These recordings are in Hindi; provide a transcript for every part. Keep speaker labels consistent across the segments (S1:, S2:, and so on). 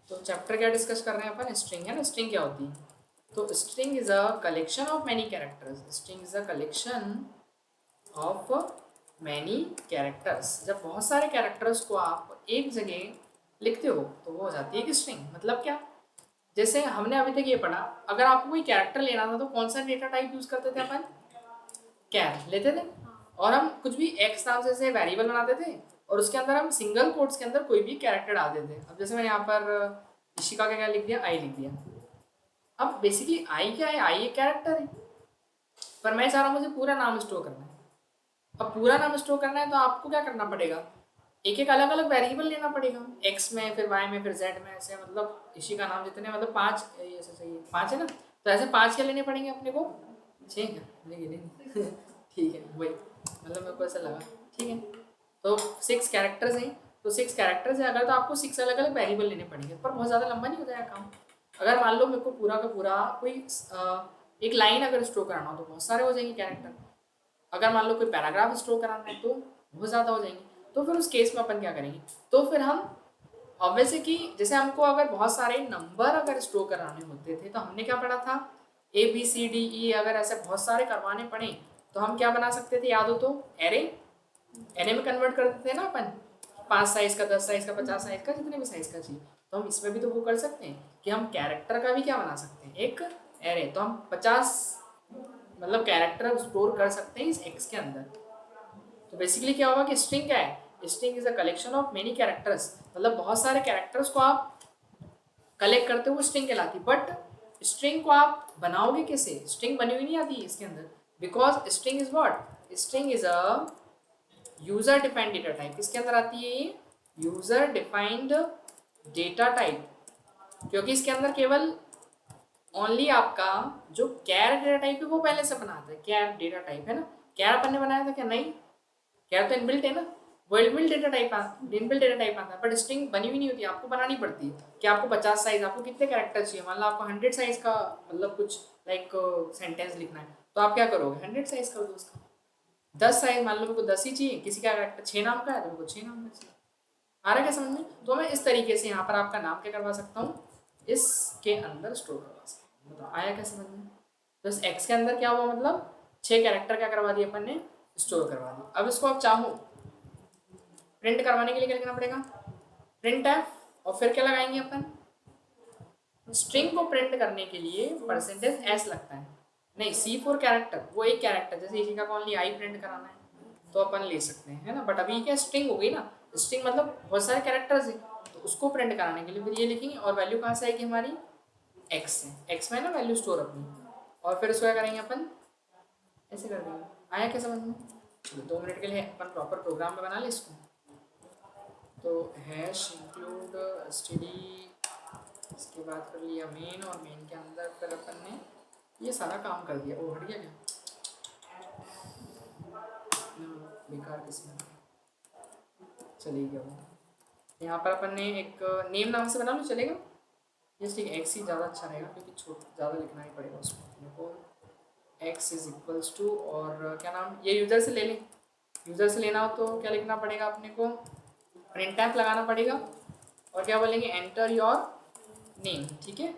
S1: तो चैप्टर क्या डिस्कस कर रहे हैं अपन, स्ट्रिंग है ना। स्ट्रिंग क्या होती है, तो string is a collection of many characters. String is a collection of many characters. जब बहुत सारे कैरेक्टर्स को आप एक जगह लिखते हो तो वो हो जाती है एक स्ट्रिंग। मतलब क्या, जैसे हमने अभी तक ये पढ़ा, अगर आपको कोई कैरेक्टर लेना था तो कौन सा डेटा टाइप यूज करते थे अपन, कैर लेते थे। और हम कुछ भी एक्स नाम से वेरिएबल बनाते थे और उसके अंदर हम सिंगल कोट्स के अंदर कोई भी कैरेक्टर डाल देते थे। अब जैसे मैंने यहाँ पर इशिका का क्या लिख दिया, आई लिख दिया। अब बेसिकली आई क्या है, आई एक कैरेक्टर है, पर मैं चाह रहा हूँ मुझे पूरा नाम स्टोर करना है। अब पूरा नाम स्टोर करना है तो आपको क्या करना पड़ेगा, एक एक अलग अलग वेरिएबल लेना पड़ेगा, एक्स में फिर वाई में फिर जेड में, ऐसे मतलब इसी का नाम जितने मतलब पाँच, ये ऐसे सही है पाँच है ना, तो ऐसे पाँच क्या लेने पड़ेंगे अपने को, छः क्या नहीं ठीक है वही, मतलब मेरे को ऐसा लगा। ठीक है, तो सिक्स कैरेक्टर्स हैं, तो सिक्स कैरेक्टर्स है अगर, तो आपको सिक्स अलग अलग वेरिएबल लेने पड़ेंगे, पर बहुत ज़्यादा लंबा नहीं हो जाएगा काम। अगर मान लो मेरे को पूरा का पूरा कोई एक लाइन अगर स्टोर कराना हो तो बहुत सारे हो जाएंगे कैरेक्टर। अगर मान लो कोई पैराग्राफ स्टोर कराना है तो बहुत ज़्यादा हो जाएंगे। तो फिर उस केस में अपन क्या करेंगे, तो फिर हम ऑब्वियसली कि जैसे हमको अगर बहुत सारे नंबर अगर स्टोर कराने होते थे तो हमने क्या पढ़ा था, ABCDE, अगर ऐसे बहुत सारे करवाने पड़े तो हम क्या बना सकते थे, याद हो तो, एरे। एरे में कन्वर्ट कर देते थे ना अपन, 5 साइज का, 10 साइज का, 50 साइज का, जितने भी साइज का चाहिए। तो हम इसमें भी तो वो कर सकते हैं कि हम कैरेक्टर का भी क्या बना सकते हैं, एक एरे। तो हम 50 मतलब कैरेक्टर स्टोर कर सकते हैं इस एक्स के अंदर। तो बेसिकली क्या होगा कि स्ट्रिंग क्या है, string is a collection of many characters, मतलब बहुत सारे कैरेक्टर्स को आप कलेक्ट करते हो स्ट्रिंग कहलाती। बट स्ट्रिंग को आप बनाओगे कैसे, स्ट्रिंग बनी हुई नहीं आती इसके अंदर, because string is what, string is a user defined data type. किसके अंदर आती है ये, यूजर डिफाइंड डेटा टाइप, क्योंकि इसके अंदर केवल ओनली आपका जो कैर डेटा टाइप है वो पहले से बना था, कैर डेटा टाइप है ना, कैर अपन ने बनाया था क्या, नहीं, कैर तो इनबिल्ट है ना, वो inbuilt data type inbuilt data type आता है, बट स्ट्रिंग बनी हुई नहीं होती, आपको बनानी पड़ती है कि आपको 50 साइज, आपको कितने कैरेक्टर चाहिए, मान लो आपको 100 साइज का मतलब कुछ लाइक सेंटेंस लिखना है, तो आप क्या करोगे, 100 साइज कर दो उसका। 10 साइज, मान लो मेरे को 10 ही चाहिए, किसी का कैरेक्टर 6 नाम का है तो मेरे को 6 नाम का चाहिए। आ रहा है क्या समझ में, तो मैं इस तरीके से यहाँ पर आपका नाम क्या करवा सकता हूँ, इसके अंदर स्टोर करवा सकता हूँ। बताओ आया क्या समझ में। तो इस एक्स के अंदर क्या हुआ, मतलब 6 कैरेक्टर क्या करवा दिए अपन ने, स्टोर करवा दिए। अब इसको आप चाहो प्रिंट करवाने के लिए क्या लिखना पड़ेगा, प्रिंट एफ, और फिर क्या लगाएंगे अपन, स्ट्रिंग को प्रिंट करने के लिए परसेंटेज एस लगता है, नहीं C4 कैरेक्टर, वो एक कैरेक्टर, जैसे इसी का ओनली आई प्रिंट कराना है तो अपन ले सकते हैं, है ना। बट अभी क्या स्ट्रिंग हो गई ना, स्ट्रिंग मतलब बहुत सारे कैरेक्टर्स है, तो उसको प्रिंट कराने के लिए फिर ये लिखेंगे, और वैल्यू कहाँ से आएगी हमारी, एक्स से, एक्स में ना वैल्यू स्टोर अपनी, और फिर उसको क्या करेंगे अपन, ऐसे कर देंगे। आया क्या समझ में, चलो 2 मिनट के लिए अपन प्रॉपर प्रोग्राम में बना ले इसको। तो हैश इंक्लूड std, इसके बाद कर लिया मेन, और मेन के अंदर फिर अपन ने ये सारा काम कर दिया। वो हट गया क्या, बेकार किस्म, चलेगा वो। यहाँ पर अपन ने एक नेम नाम से बना लो, चलेगा, ये ठीक है, एक्स ही ज़्यादा अच्छा रहेगा क्योंकि छोटा ज़्यादा लिखना ही पड़ेगा उसमें अपने को। एक्स इज इक्वल्स टू, और क्या नाम, ये यूज़र से ले लें, यूज़र से लेना हो तो क्या लिखना पड़ेगा अपने को, प्रिंट टैग लगाना पड़ेगा, और क्या बोलेंगे, एंटर योर नेम। ठीक है,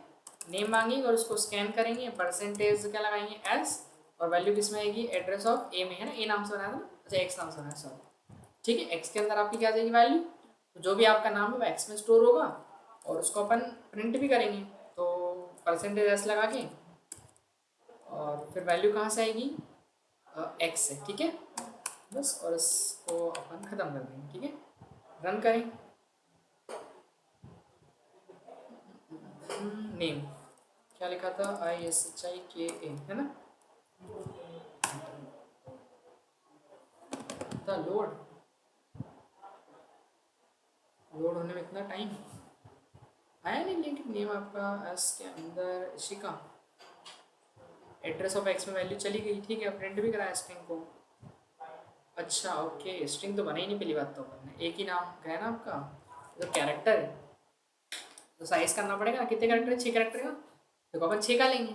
S1: नेम मांगेंगे और उसको स्कैन करेंगे, परसेंटेज क्या लगाएंगे एस, और वैल्यू किस में आएगी, एड्रेस ऑफ ए में, है ना, ए नाम से बनाया था ना, अच्छा एक्स नाम से बनाया, सॉरी। ठीक है, एक्स के अंदर आपकी क्या आ जाएगी वैल्यू, तो जो भी आपका नाम है वो एक्स में स्टोर होगा, और उसको अपन प्रिंट भी करेंगे, तो परसेंटेज एस लगा के, और फिर वैल्यू कहाँ से आएगी, एक्स से। ठीक है, बस, और इसको अपन ख़त्म कर देंगे। ठीक है, रन करें। नेम क्या लिखा था, ISHIKA, है ना, द लोड, लोड होने में इतना टाइम आया नहीं, लेकिन नेम आपका एस के अंदर शिका, एड्रेस ऑफ एक्स में वैल्यू चली गई। ठीक है, प्रिंट भी कराया स्ट्रिंग को। अच्छा ओके, स्ट्रिंग तो बना ही नहीं, पहली बात तो अपन ने एक ही नाम गया ना आपका, तो कैरेक्टर है तो साइज करना पड़ेगा ना, कितने कैरेक्टर है, 6 कैरेक्टर का, देखो अपन 6 का लेंगे।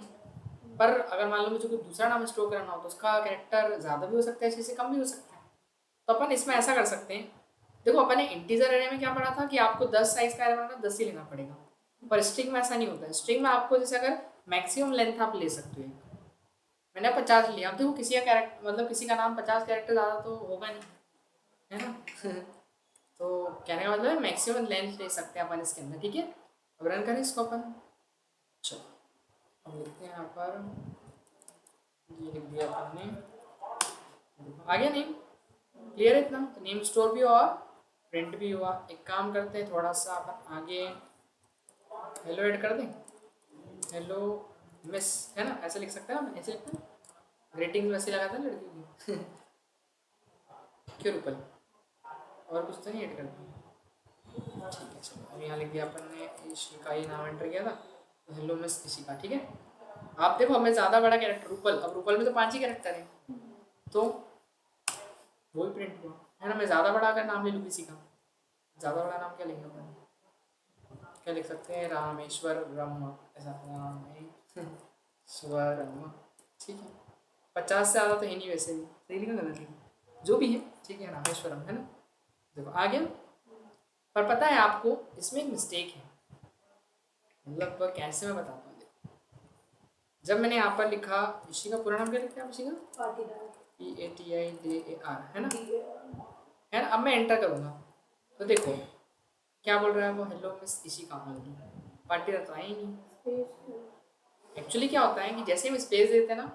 S1: पर अगर मान लो मुझे कोई दूसरा नाम स्टोर करना हो तो उसका कैरेक्टर ज़्यादा भी हो सकता है, 6 से कम भी हो सकता है। तो अपन इसमें ऐसा कर सकते हैं, देखो अपन ने इंटीजर एरे में क्या पढ़ा था कि आपको 10 साइज का एरे बनाना, 10 ही लेना पड़ेगा। पर स्ट्रिंग में ऐसा नहीं होता है। स्ट्रिंग में आपको जैसे अगर मैक्सिमम लेंथ आप ले सकते हो, मैंने 50 लिया, अब देखो किसी का कैरेक्टर मतलब किसी का नाम 50 कैरेक्टर ज़्यादा तो होगा नहीं, है ना। तो कहने का मतलब है मैक्सिमम लेंथ ले सकते हैं अपन इसके अंदर, ठीक है। अब रन करें इसको अपन। चलो अब लिखते हैं यहाँ पर, ये लिख दिया अपन ने, आगे नेम क्लियर है इतना, तो नेम स्टोर भी हुआ प्रिंट भी हुआ। एक काम करते हैं थोड़ा सा अपन आगे हेलो ऐड कर दें, हेलो मिस, है ना, ऐसे लिख सकते हैं ना, ऐसे लिखते हैं, ग्रीटिंग्स वैसे लगाते हैं लड़कियों की। क्यों रूपल, और कुछ तो नहीं ऐड करते, ठीक है। चलो अब यहाँ लिख दिया अपन ने, इशिका ये नाम एंटर किया था, तो हेलो मिस इशिका, ठीक है। आप देखो हमें ज़्यादा बड़ा कैरेक्टर रूपल, अब रूपल में तो 5 ही कैरेक्टर है, तो वो भी प्रिंट हुआ, है ना। मैं ज़्यादा बड़ा अगर नाम ले लूँ किसी का, ज़्यादा बड़ा नाम क्या लेंगे अपन, क्या लिख सकते हैं, रामेश्वर ब्रह्म, ऐसा रामेश्वरम, ठीक है। 50 से ज़्यादा तो है नहीं वैसे भी, सही लिखा गलत लिखा जो भी है, ठीक है, रामेश्वरम, है ना। देखो आ गया, पर पता है आपको इसमें एक मिस्टेक है, मतलब कैसे मैं बताता हूँ। देखो जब मैंने यहाँ पर लिखा, ऋषि का पूरा नाम क्या लिखा है, ऋषि का PATIDAR, है ना, है ना। अब मैं एंटर करूँगा तो देखो क्या बोल रहा है वो, हेलो मिस इसी का पाटीदार तो आया ही नहीं। एक्चुअली क्या होता है कि जैसे हम स्पेस देते हैं ना,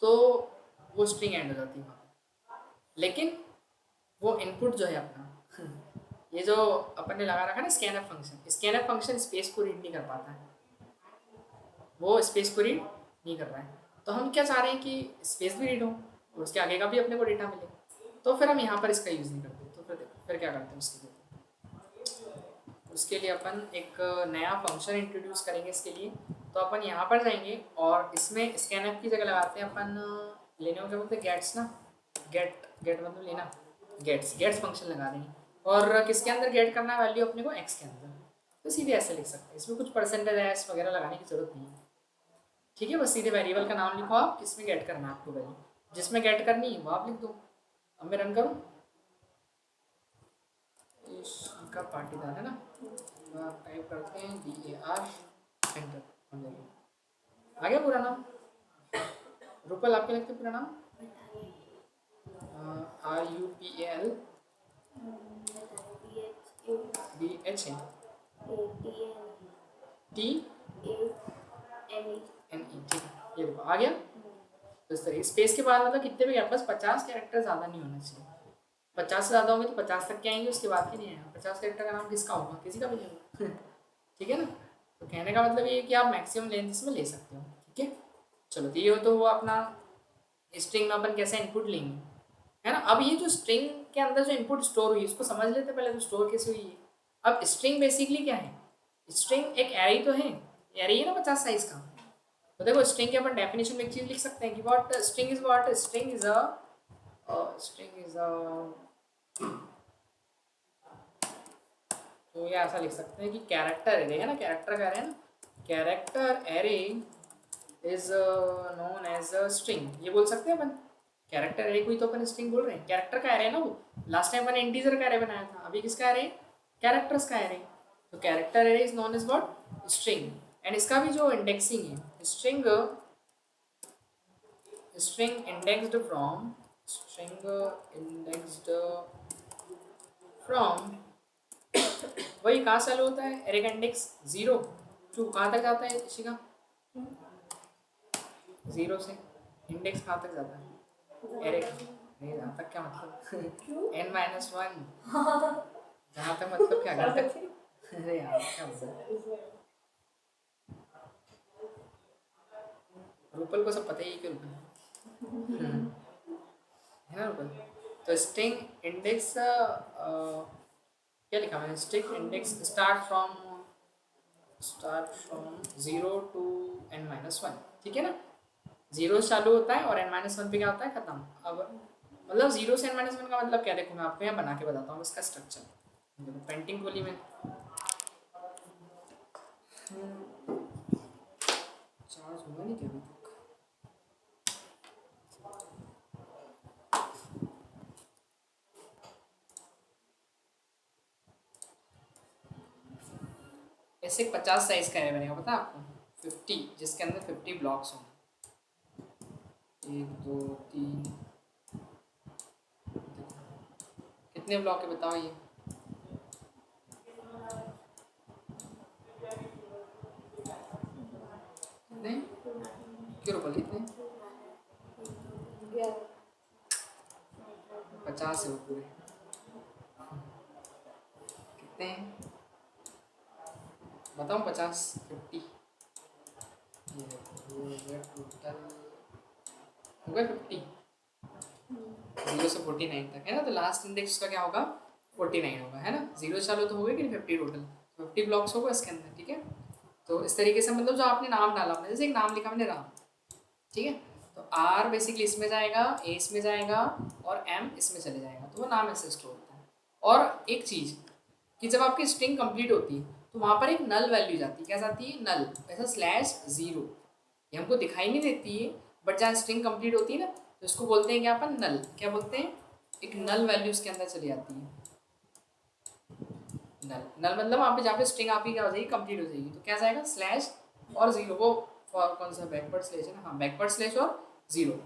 S1: तो वो स्ट्रिंग एंड हो जाती है, लेकिन वो इनपुट जो है अपना ये जो अपन ने लगा रखा है ना scanner function, scanner function space को रीड नहीं कर पाता है, वो स्पेस को रीड नहीं कर रहा है। तो हम क्या चाह रहे हैं कि स्पेस भी रीड हो और उसके आगे का भी अपने को डेटा मिले, तो फिर हम यहाँ पर इसका यूज़ नहीं करते। तो फिर देखो फिर क्या करते हैं उसके लिए, उसके लिए अपन एक नया फंक्शन इंट्रोड्यूस करेंगे इसके लिए। तो अपन यहाँ पर जाएंगे और इसमें स्कैनएफ की जगह लगाते हैं अपन, लेने को क्या बोलते हैं, गेट्स ना, गेट गेट मतलब लेना, गेट्स गेट्स फंक्शन लगा देंगे। और किसके अंदर गेट करना है वैल्यू अपने को, एक्स के अंदर, तो सीधे ऐसे लिख सकते हैं, इसमें कुछ परसेंटेज एस वगैरह लगाने की जरूरत नहीं है, ठीक है। बस सीधे वेरिएबल का नाम लिखो आप, किसमें गेट करना है आपको वैल्यू, जिसमें गेट करनी है वो आप लिख दो। अब मैं रन करूँ, इसका पाटीदार है ना, टाइप करते हैं DAR, एंटर, आ गया पूरा नाम। रूपल आपके लगते पूरा नाम, RUPAL DHA TNE, ठीक है, ये देखो आ गया। तो इस तरीके स्पेस के बाद मतलब कितने भी बस 50 कैरेक्टर ज़्यादा नहीं होना चाहिए, 50 से ज़्यादा होंगे तो 50 तक के आएंगे, उसके बाद के नहीं आएंगे। 50 कैरेक्टर का नाम किसका होगा, किसी का भी नहीं होगा। ठीक है ना। तो कहने का मतलब ये है कि आप मैक्सिमम लेंथ इसमें ले सकते हो, ठीक है। चलो तो ये हो तो वो अपना स्ट्रिंग में अपन कैसे इनपुट लेंगे, है ना। अब ये जो स्ट्रिंग के अंदर जो इनपुट स्टोर हुई इसको समझ लेते पहले, तो स्टोर कैसे हुई है। अब स्ट्रिंग बेसिकली क्या है, स्ट्रिंग एक एरे तो है, एरे है ना 50 साइज का। तो देखो स्ट्रिंग के अपन डेफिनेशन में एक चीज लिख सकते हैं कि what string is, what string is a तो ये ऐसा लिख सकते हैं कि कैरेक्टर एरे है ना, कैरेक्टर का एरे है ना, character array is known as a string, ये बोल सकते हैं अपन। कैरेक्टर एरे को ही तो अपन स्ट्रिंग बोल रहे हैं, कैरेक्टर का एरे है ना वो। लास्ट टाइम अपन इंटीजर का एरे बनाया था, अभी किसका एरे, कैरेक्टर्स का एरे। तो character array is known as what, string. And इसका भी जो इंडेक्सिंग है, string string indexed from, string indexed from, वही कहाँ चालू होता है, एरे का इंडेक्स 0 टू कहाँ तक जाता है इसी का, 0 से इंडेक्स कहाँ तक जाता है एरे का, नहीं जहाँ तक क्या मतलब N-1 जहाँ तक मतलब क्या घर तक। अरे यार क्या मतलब, रूपल को सब पता ही है कि रूपल है ना रूपल। तो स्ट्रिंग इंडेक्स क्या लिखा मैंने, string index start from 0 to N-1, ठीक है ना। 0 चालू होता है और N-1 पे क्या होता है, खत्म। अब मतलब 0 से N-1 का मतलब क्या, देखो मैं आपको यहाँ बना के बताता हूँ इसका स्ट्रक्चर। देखो पेंटिंग खोली में, चार्ज होगा नहीं क्या अभी तक, जैसे 50 साइज का एरे बनेगा, पता है आपको, 50, जिसके अंदर 50 ब्लॉक्स होंगे, 1 2 3, कितने ब्लॉक है बताओ ये? कितने? क्यों बोले इतने? 50 है वो पूरे। कितने हैं बताओ? 50 50, ये टोटल हो गया 50, 0 से 49 तक है ना। तो लास्ट इंडेक्स का क्या होगा? 49 होगा, है ना। 0 चालू तो हो गए कि 50 टोटल, 50 ब्लॉक्स होगा इसके अंदर, ठीक है। तो इस तरीके से मतलब जो आपने नाम डाला अपने, जैसे एक नाम लिखा मैंने राम, ठीक है, तो आर बेसिकली इसमें जाएगा, ए इसमें जाएगा और एम इसमें चले जाएगा, तो वो नाम ऐसे स्टोर होता है। और एक चीज़ कि जब आपकी स्ट्रिंग कंप्लीट होती है तो वहाँ पर एक नल वैल्यू जाती है, क्या जाती है? नल, ऐसा /0, ये हमको दिखाई नहीं देती है, बट जहाँ स्ट्रिंग कंप्लीट होती है ना, तो इसको बोलते हैं क्या अपन? नल। क्या बोलते हैं? एक नल वैल्यू इसके अंदर चली जाती है। नल, नल मतलब वहाँ पे जहाँ पे स्ट्रिंग आपकी क्या हो जाएगी? कंप्लीट हो जाएगी, तो क्या जाएगा? स्लैश और 0, वो कौन सा बैकवर्ड स्लैश है ना? हाँ, बैकवर्ड स्लैश और 0।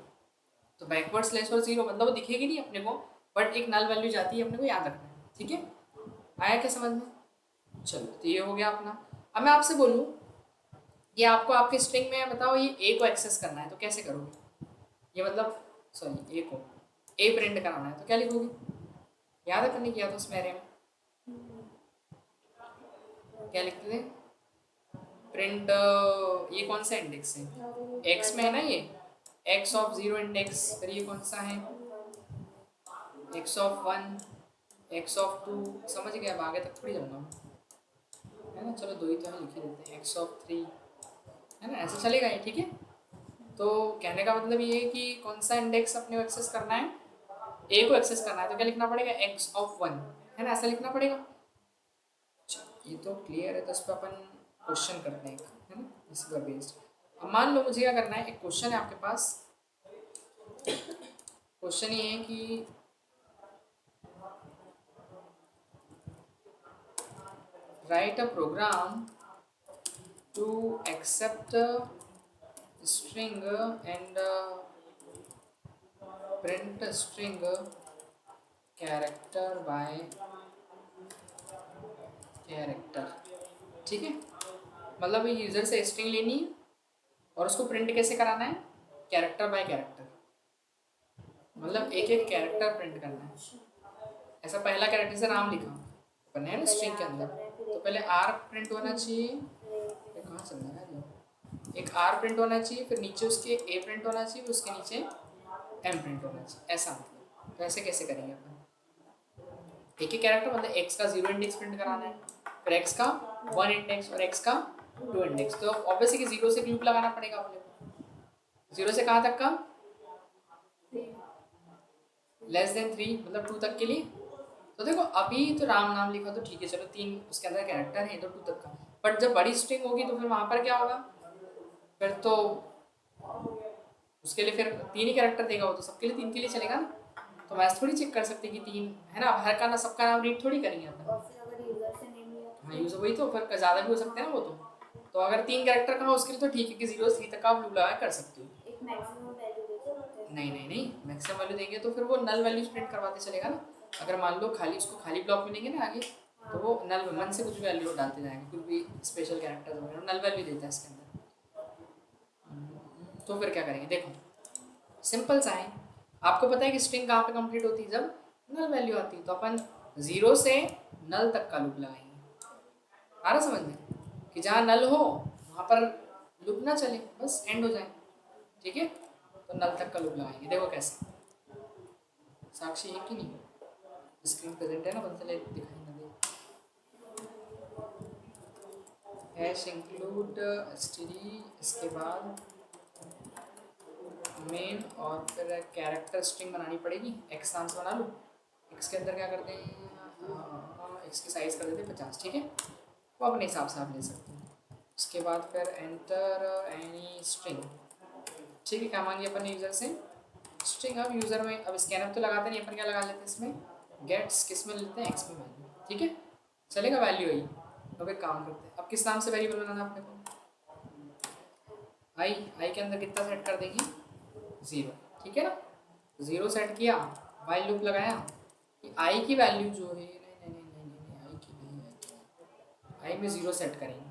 S1: तो बैकवर्ड स्लैश और 0 मतलब वो दिखेगी नहीं अपने को, बट एक नल वैल्यू जाती है, अपने को याद रखना है, ठीक है। आया क्या समझ में? चलो, तो ये हो गया अपना। अब मैं आपसे बोलूँ ये आपको आपके स्ट्रिंग में बताओ, ये ए को एक्सेस करना है तो कैसे करोगे? ये मतलब सॉरी, ए को ए प्रिंट कराना है तो क्या लिखोगे? याद है करने किया था उसमें एरे में क्या लिखते थे? प्रिंट, ये कौन सा इंडेक्स है? एक्स में है ना ये, एक्स ऑफ 0 इंडेक्स। फिर ये कौन सा है? एक्स ऑफ 1, एक्स ऑफ 2, समझ गए? अब आगे तक थोड़ी जाऊँगा है ना। चलो 2 ही तो है, लिख ही देते हैं, एक्स ऑफ 3, है ना, ऐसा चलेगा ये, ठीक है। तो कहने का मतलब ये है कि कौन सा इंडेक्स अपने को एक्सेस करना है? ए को एक्सेस करना है, तो क्या लिखना पड़ेगा? एक्स ऑफ 1, है ना, ऐसा लिखना पड़ेगा। ये तो क्लियर है, तो इस पर अपन क्वेश्चन करते हैं, है ना, इस पर बेस्ड। अब मान लो मुझे क्या करना है, एक क्वेश्चन है आपके पास। क्वेश्चन ये है कि write a program to accept string and print string character by character, ठीक है। मतलब यूजर से स्ट्रिंग लेनी है और उसको प्रिंट कैसे कराना है? कैरेक्टर बाय कैरेक्टर, मतलब एक एक कैरेक्टर प्रिंट करना है। ऐसा पहला कैरेक्टर से नाम लिखा अपन है ना स्ट्रिंग के अंदर, तो पहले आर प्रिंट होना चाहिए। ये कहाँ चल रहा है? एक आर प्रिंट होना चाहिए, फिर नीचे उसके ए प्रिंट होना चाहिए, फिर उसके नीचे एम प्रिंट होना चाहिए, ऐसा मतलब। तो ऐसे कैसे करेंगे अपन? एक ही कैरेक्टर, मतलब एक्स का 0 इंडेक्स प्रिंट कराना है, फिर एक्स का 1 इंडेक्स और एक्स का 2 इंडेक्स। तो ऑब्वियसली कि 0 से लूप लगाना पड़ेगा अपने को। 0 से कहाँ तक का? <3 मतलब 2 तक के लिए। तो देखो अभी तो राम नाम लिखा तो ठीक है, चलो 3 उसके अंदर कैरेक्टर है तो 2 तक का। बट जब बड़ी स्ट्रिंग होगी तो फिर वहाँ पर क्या होगा? फिर तो उसके लिए फिर 3 ही कैरेक्टर देगा वो, तो सबके लिए 3 के लिए चलेगा ना। तो मैं थोड़ी चेक कर सकती कि 3 है ना, हर का ना सबका नाम रीड थोड़ी करेंगे अपन। हाँ, यूजर वही तो, फिर ज़्यादा भी हो सकते हैं ना वो तो अगर 3 कैरेक्टर का हो उसके लिए तो ठीक है कि 0 से 3 तक आप लूप लगा कर सकते हो। नहीं नहीं नहीं, मैक्सिमम वैल्यू देंगे तो फिर वो नल वैल्यूज प्रिंट करवाते चलेगा ना। अगर मान लो खाली उसको खाली ब्लॉक मिलेंगे ना आगे, तो वो नल मन से कुछ वैल्यू डालते जाएंगे, कुछ भी स्पेशल कैरेक्टर वगैरह नल वैल्यू देता है इसके अंदर। तो फिर क्या करेंगे? देखो सिंपल सा है, आपको पता है कि स्ट्रिंग कहाँ पे कंप्लीट होती है? जब नल वैल्यू आती है। तो अपन 0 से नल तक का लूप लगाएंगे। आ रहा समझ में? कि जहाँ नल हो वहाँ पर लूप ना चले, बस एंड हो जाए, ठीक है। तो नल तक का लूप लगाएंगे। देखो कैसे, साक्षी है कि नहीं? स्क्रीन प्रेजेंट है ना, पता चले दिखाई ना दे। हैश इंक्लूड std, इसके बाद मेन और फिर कैरेक्टर स्ट्रिंग बनानी पड़ेगी। एक्स नाम से बना लो। एक्स के अंदर क्या करते हैं? एक्स की साइज़ कर देते हैं 50, ठीक है। वो अपने हिसाब से आप ले सकते हैं। उसके बाद फिर एंटर एनी स्ट्रिंग, ठीक है। क्या मांगी अपन यूज़र से? स्ट्रिंग। अब यूज़र में अब स्कैनर तो लगाते नहीं अपन, क्या लगा लेते हैं इसमें? गेट्स किस में लेते हैं? एक्स में वैल्यू, ठीक है, चलेगा वैल्यू ही। अब एक काम करते हैं, अब किस नाम से वेरिएबल बनाना है अपने को, आई, आई के अंदर कितना सेट कर देंगे, 0, ठीक है ना। 0 सेट किया, वाइल लूप लगाया कि आई की वैल्यू जो है, नहीं नहीं नहीं नहीं नहीं, आई की नहीं, आई में 0 सेट करेंगे।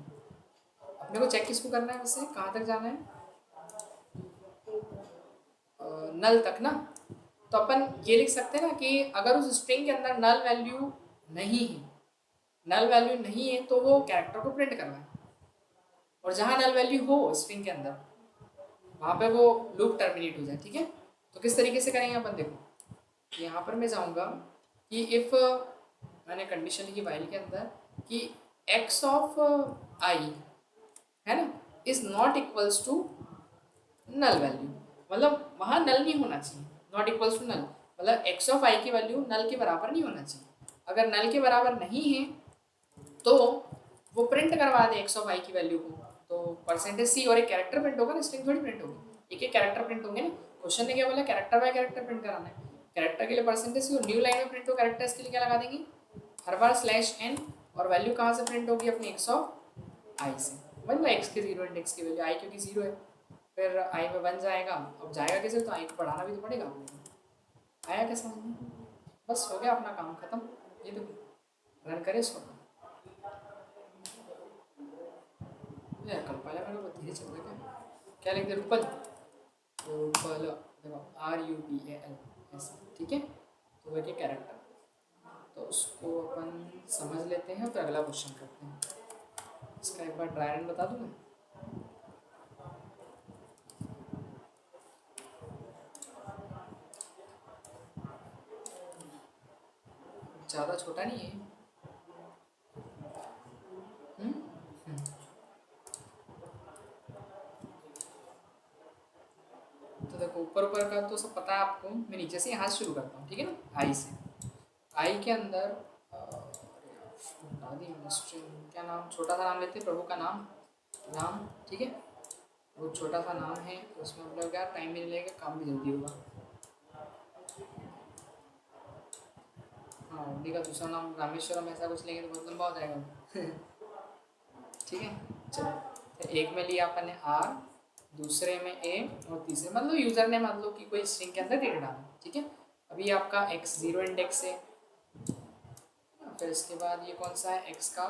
S1: अपने को चेक किसको करना है वैसे, कहाँ तक जाना है, नल तक ना। तो अपन ये लिख सकते हैं ना कि अगर उस स्ट्रिंग के अंदर नल वैल्यू नहीं है, नल वैल्यू नहीं है तो वो कैरेक्टर को प्रिंट करना है, और जहाँ नल वैल्यू हो स्ट्रिंग के अंदर वहाँ पे वो लूप टर्मिनेट हो जाए, ठीक है। तो किस तरीके से करेंगे अपन, देखो यहाँ पर मैं जाऊँगा कि इफ़ मैंने कंडीशन लिखी वाइल के अंदर कि एक्स ऑफ आई है ना is not equals to null value, मतलब वहाँ नल नहीं होना चाहिए, नॉट इक्वल्स टू नल मतलब एक्स ऑफ आई की वैल्यू नल के बराबर नहीं होना चाहिए। अगर नल के बराबर नहीं है तो वो प्रिंट करवा दे एक्स ऑफ आई की वैल्यू को, तो परसेंटेज सी और एक कैरेक्टर प्रिंट होगा ना, स्ट्रिंग थोड़ी प्रिंट होगी, एक एक कैरेक्टर प्रिंट होंगे ना। क्वेश्चन ने क्या बोला, कैरेक्टर बाय कैरेक्टर प्रिंट कराना है, कैरेक्टर के लिए परसेंटेज सी, न्यू लाइन में प्रिंट हो कैरेक्टर्स के लिए क्या लगा देंगे, हर बार स्लैश एन, और वैल्यू कहाँ से प्रिंट होगी अपनी एक्स ऑफ आई से, मतलब एक्स के 0 इंडेक्स की वैल्यू, आई क्योंकि 0 है, फिर आई में 1 जाएगा, अब जाएगा कैसे, तो आई को बढ़ाना भी तो पड़ेगा आपको, आया क्या समझ में, बस हो गया अपना काम खत्म। ये तो रन करे इसको, यार कल पहले मेरे को धीरे चल रहा है, क्या लिख दे, रुपल, रुपल देखो RUPAL ऐसा, ठीक है। तो वो क्या कैरेक्टर, तो उसको अपन समझ लेते हैं, फिर अगला क्वेश्चन करते हैं। इसका एक बार ट्राई रन बता दूँ मैं, ज़्यादा छोटा नहीं है। हम्म? हम्म। तो देखो ऊपर ऊपर का तो सब पता है आपको, मैं नीचे से यहाँ शुरू करता हूँ, ठीक है ना, आई से। आई के अंदर बता दी मैंने स्ट्रिंग, क्या नाम, छोटा सा नाम लेते हैं, प्रभु का नाम, नाम, ठीक है। वो छोटा सा नाम है, उसमें मतलब क्या टाइम भी नहीं लगेगा, काम भी जल्दी होगा। हाँ, उन्हीं का दूसरा नाम रामेश्वरम ऐसा कुछ लेंगे तो बहुत लंबा हो जाएगा ठीक है। चलो, तो एक में लिया अपन ने आर, दूसरे में ए, और तीसरे मतलब यूजर ने मान लो कि कोई स्ट्रिंग के अंदर डेटा डाला, ठीक है। अभी आपका एक्स 0 इंडेक्स है, फिर इसके बाद ये कौन सा है, एक्स का,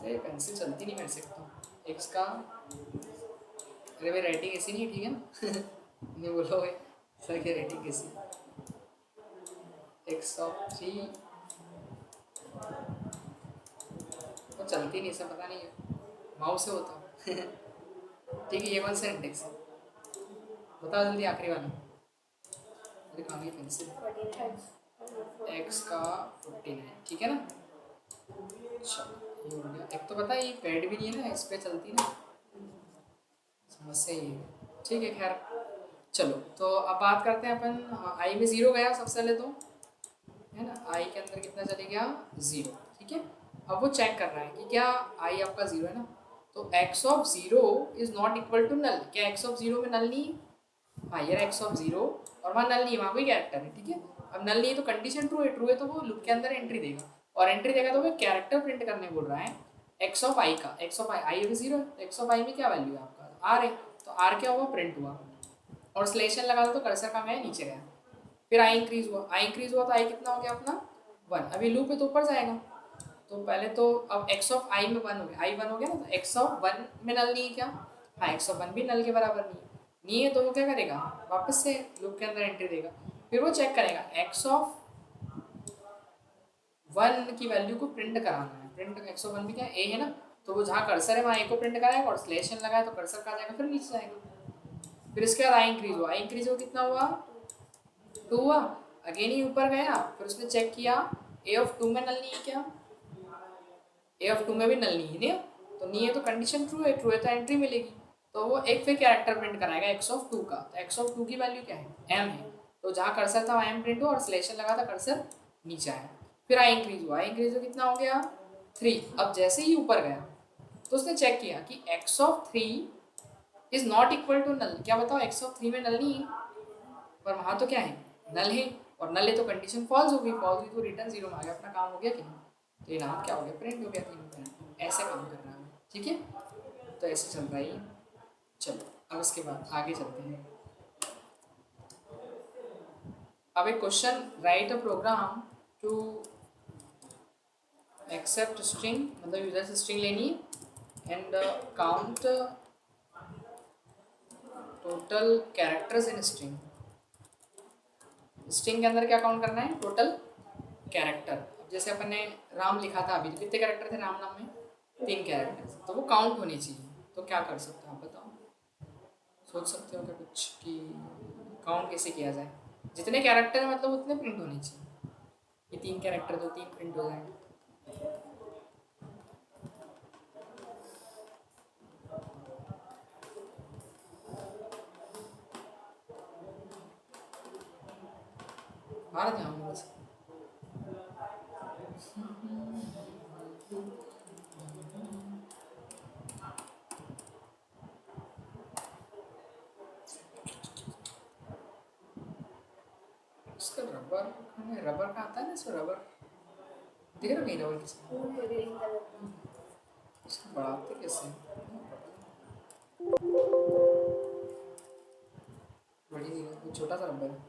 S1: अरे पेंसिल चलती नहीं मेरे से तो, एक्स का, अरे भाई राइटिंग ऐसी नहीं है, ठीक है ना नहीं बोलोगे सर की राइटिंग कैसी, एक्स ऑफ 3 तो चलती नहीं, सब पता नहीं है, माउस से होता ठीक है। ये कौन सा इंडेक्स है, बताओ जल्दी, आखिरी वाला, अरे कहाँ गई पेंसिल, एक्स का 49, ठीक है ना। चलो ये हो गया, एक तो पता है ये पैड भी नहीं है ना, इस पर चलती ना, समस्या ये है, ठीक है। खैर चलो, तो अब बात करते हैं अपन, आई में 0 गया सबसे पहले तो, है ना, आई के अंदर कितना चले गया, 0, ठीक है। अब वो चेक कर रहा है कि क्या आई आपका 0 है ना, तो X of 0 is not equal to null, क्या एक्स ऑफ 0 में नल नहीं है, हाँ ये एक्स ऑफ 0 और वहाँ नल नहीं है, वहाँ कोई कैरेक्टर है, ठीक है। अब नल नहीं है तो कंडीशन ट्रू है, ट्रू है तो वो लूप के अंदर एंट्री देगा, और एंट्री देगा तो वो कैरेक्टर प्रिंट करने बोल रहा है एक्स ऑफ आई का, एक्स ऑफ आई, आई अभी 0 है, एक्स ऑफ आई में क्या वैल्यू है आपका, आर है, तो आर क्या हुआ, प्रिंट हुआ, और स्लेशन लगा दो तो कर्सर का गया नीचे गया, फिर आई इंक्रीज हुआ, आई इंक्रीज हुआ तो आई कितना हो गया अपना 1, अभी लूप है तो ऊपर जाएगा, तो पहले तो अब एक्स ऑफ आई में 1 हो गया, आई 1 हो गया ना, तो एक्स ऑफ 1 में नल नहीं है क्या, हाँ एक्स ऑफ 1 भी नल के बराबर नहीं है तो वो क्या करेगा, वापस से लूप के अंदर एंट्री देगा, फिर वो चेक करेगा एक्स ऑफ 1 की वैल्यू को प्रिंट कराना है, प्रिंट एक्स ऑफ 1 भी क्या ए है ना, तो वो जहाँ कर्सर है वहाँ ए को प्रिंट कराएगा, और स्लेशन लगाए तो कर्सर कहाँ जाएगा, फिर नीचे जाएगा। फिर इसके बाद आई इंक्रीज हुआ, आई इंक्रीज हुआ कितना हुआ, 2 हुआ, अगेन ही ऊपर गया, फिर उसने चेक किया ए ऑफ 2 में नल नहीं है क्या, ए ऑफ 2 में भी नल नहीं है, तो नहीं है तो कंडीशन ट्रू है, ट्रू है तो एंट्री मिलेगी, तो वो एक फिर कैरेक्टर प्रिंट कराएगा एक्स ऑफ 2 का, तो एक्स ऑफ 2 की वैल्यू क्या है, एम है, तो जहाँ कर्सर था वहाँ एम प्रिंट हुआ, और सिलेक्शन लगा था कर्सर नीचे आया, फिर आई इंक्रीज हुआ, आई इंक्रीज हुआ कितना हो गया 3, अब जैसे ही ऊपर गया तो उसने चेक किया कि X of 3 is not equal to null, क्या बताओ एक्स ऑफ 3 में नल नहीं है, पर वहाँ तो क्या है, नल है, और नल है तो कंडीशन फॉल्स होगी, फॉल्स हुई तो रिटर्न 0 में आ गया, अपना काम हो गया कि नहीं, तो ये नाम क्या हो गया, प्रिंट हो गया, ऐसे काम कर रहा है, ठीक है। तो ऐसे चल रहा है ये। चलो अब इसके बाद आगे चलते हैं। अब एक question, write a program to accept string, मतलब यूजर से स्ट्रिंग लेनी है and count total characters in string. String के अंदर क्या काउंट करना है? Total character. जैसे अपन ने राम लिखा था अभी, कितने कैरेक्टर थे राम नाम में? 3 कैरेक्टर, तो वो काउंट होनी चाहिए। तो क्या कर सकते हो आप बताओ, सोच सकते हो क्या कुछ कि काउंट कैसे किया जाए? जितने कैरेक्टर है मतलब उतने प्रिंट होने चाहिए। ये 3 कैरेक्टर तो 3 प्रिंट हो जाएंगे। बाहर जाऊंगा बस। इसका रबर, रबर का आता है ना, इसमें रबर दिख रहा, कहीं रबर किसी इसको बढ़ाते कैसे? बड़ी नहीं, छोटा सा रबर है।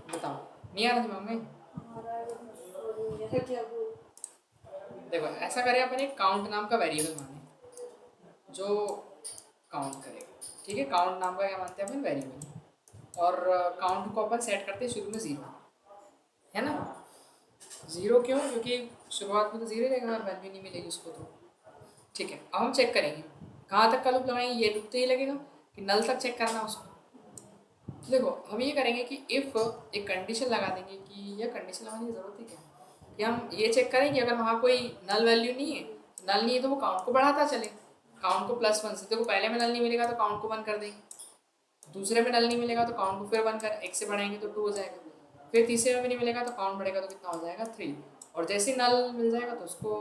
S1: बताओ, नहीं आ रहा दिमाग में? देखो ऐसा करें अपन, एक काउंट नाम का वेरिएबल माने जो काउंट करेगा, ठीक है। काउंट नाम का क्या मानते हैं अपन? वेरिएबल। और काउंट को अपन सेट करते हैं शुरू में 0, है ना। 0 क्यों? क्योंकि शुरुआत में तो 0 रहेगा, वैल्यू नहीं मिलेगी उसको तो, ठीक है। अब हम चेक करेंगे कहाँ तक का लूप लगाएंगे। ये लूप तो ये लगेगा कि नल तक चेक करना उसको। तो देखो हम ये करेंगे कि इफ़ एक कंडीशन लगा देंगे कि यह कंडीशन लगाने की ज़रूरत है क्या, कि हम ये चेक करें कि अगर वहाँ कोई नल वैल्यू नहीं है, नल नहीं है तो वो काउंट को बढ़ाता चले, काउंट को +1 से। देखो पहले में नल नहीं मिलेगा तो काउंट को 1 कर देंगे, दूसरे में नल नहीं मिलेगा तो काउंट को फिर 1 कर, 1 से बढ़ाएंगे तो 2 हो जाएगा, फिर तीसरे में भी नहीं मिलेगा तो काउंट बढ़ेगा तो कितना हो जाएगा? 3। और जैसे ही नल मिल जाएगा तो उसको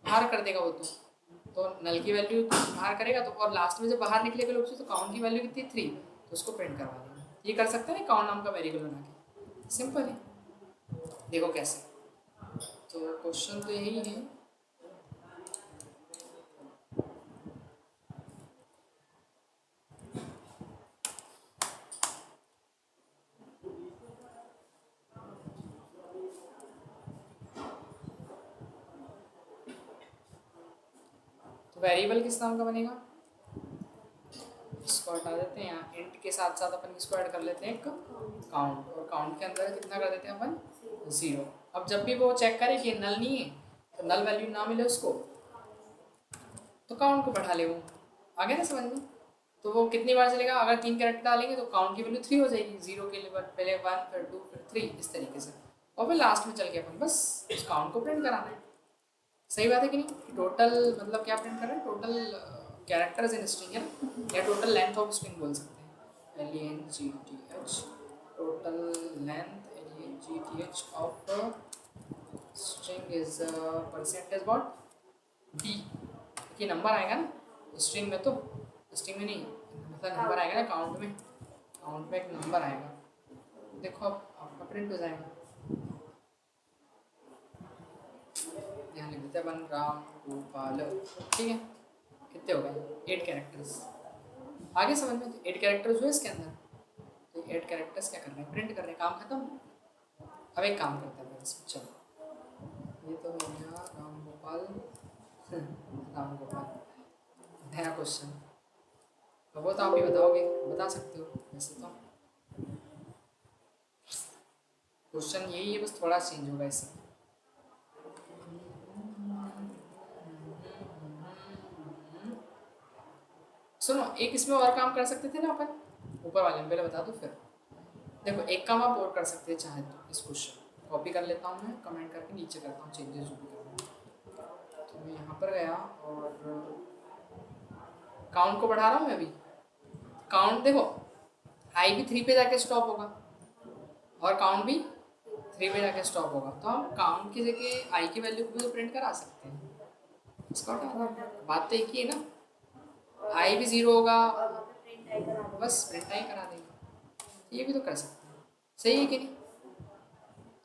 S1: बाहर कर देगा वो तो नल की वैल्यू बाहर करेगा तो, और लास्ट में जब बाहर निकलेगा लूप से तो काउंट की वैल्यू कितनी? 3, तो उसको प्रिंट करवा देंगे। ये कर सकते हैं काउंट नाम का वेरिएबल बना के, सिंपल है। देखो कैसे, तो क्वेश्चन तो यही है। तो वेरिएबल किस नाम का बनेगा? इसको हटा देते हैं, यहाँ इंट के साथ साथ अपन इसको ऐड कर लेते हैं एक काउंट, और काउंट के अंदर कितना कर देते हैं अपन? 0। अब जब भी वो चेक करे कि नल नहीं है, तो नल वैल्यू ना मिले उसको, तो काउंट को बढ़ा ले वो। आ गया ना समझ में? तो वो कितनी बार चलेगा? अगर 3 कैरेक्टर डालेंगे तो काउंट की वैल्यू 3 हो जाएगी, 0 के लिए पहले 1 फिर 2 फिर 3, इस तरीके से। और फिर लास्ट में चल के अपन बस उस काउंट को प्रिंट कराना है। सही बात है कि नहीं? टोटल मतलब क्या प्रिंट कर रहे हैं? टोटल कैरेक्टर्स इन स्ट्रिंग है ना, या टोटल लेंथ ऑफ स्ट्रिंग बोल सकते हैं। LENGTH, total length LENGTH of string is percentage what? D। कि नंबर आएगा ना स्ट्रिंग में, तो स्ट्रिंग में नहीं, मतलब नंबर आएगा ना काउंट में, काउंट में एक नंबर आएगा। देखो अब आपका प्रिंट हो जाएगा। यहाँ लिख देते हैं अपन राम गोपाल, ठीक है। कितने हो गए? 8 कैरेक्टर्स। आगे समझ में? तो 8 कैरेक्टर्स हुए इसके अंदर, तो 8 कैरेक्टर्स क्या कर रहे हैं? प्रिंट कर रहे हैं, काम खत्म। अब एक काम करते हैं इसमें, चलो ये तो हो गया राम गोपाल। राम गोपाल नया क्वेश्चन, अब वो तो आप ही बताओगे, बता सकते हो वैसे तो। क्वेश्चन यही है, बस थोड़ा चेंज होगा इससे। सुनो, एक इसमें और काम कर सकते थे ना अपन, ऊपर वाले में, पहले बता दो फिर। देखो एक काम आप और कर सकते हैं चाहे तो, इस क्वेश्चन कॉपी कर लेता हूँ मैं, कमेंट करके नीचे करता हूँ चेंजेस जो भी करना है। तो मैं यहाँ पर गया और काउंट को बढ़ा रहा हूँ मैं अभी। काउंट देखो आई भी 3 पे जाके स्टॉप होगा और काउंट भी 3 पे जाके स्टॉप होगा, तो हम काउंट की जगह आई की वैल्यू को भी तो प्रिंट करा सकते हैं। इसका बात तो एक ही है ना, आई भी 0 होगा, बस प्रिंट आई करा देंगे। ये भी तो कर सकते हैं, सही है कि नहीं?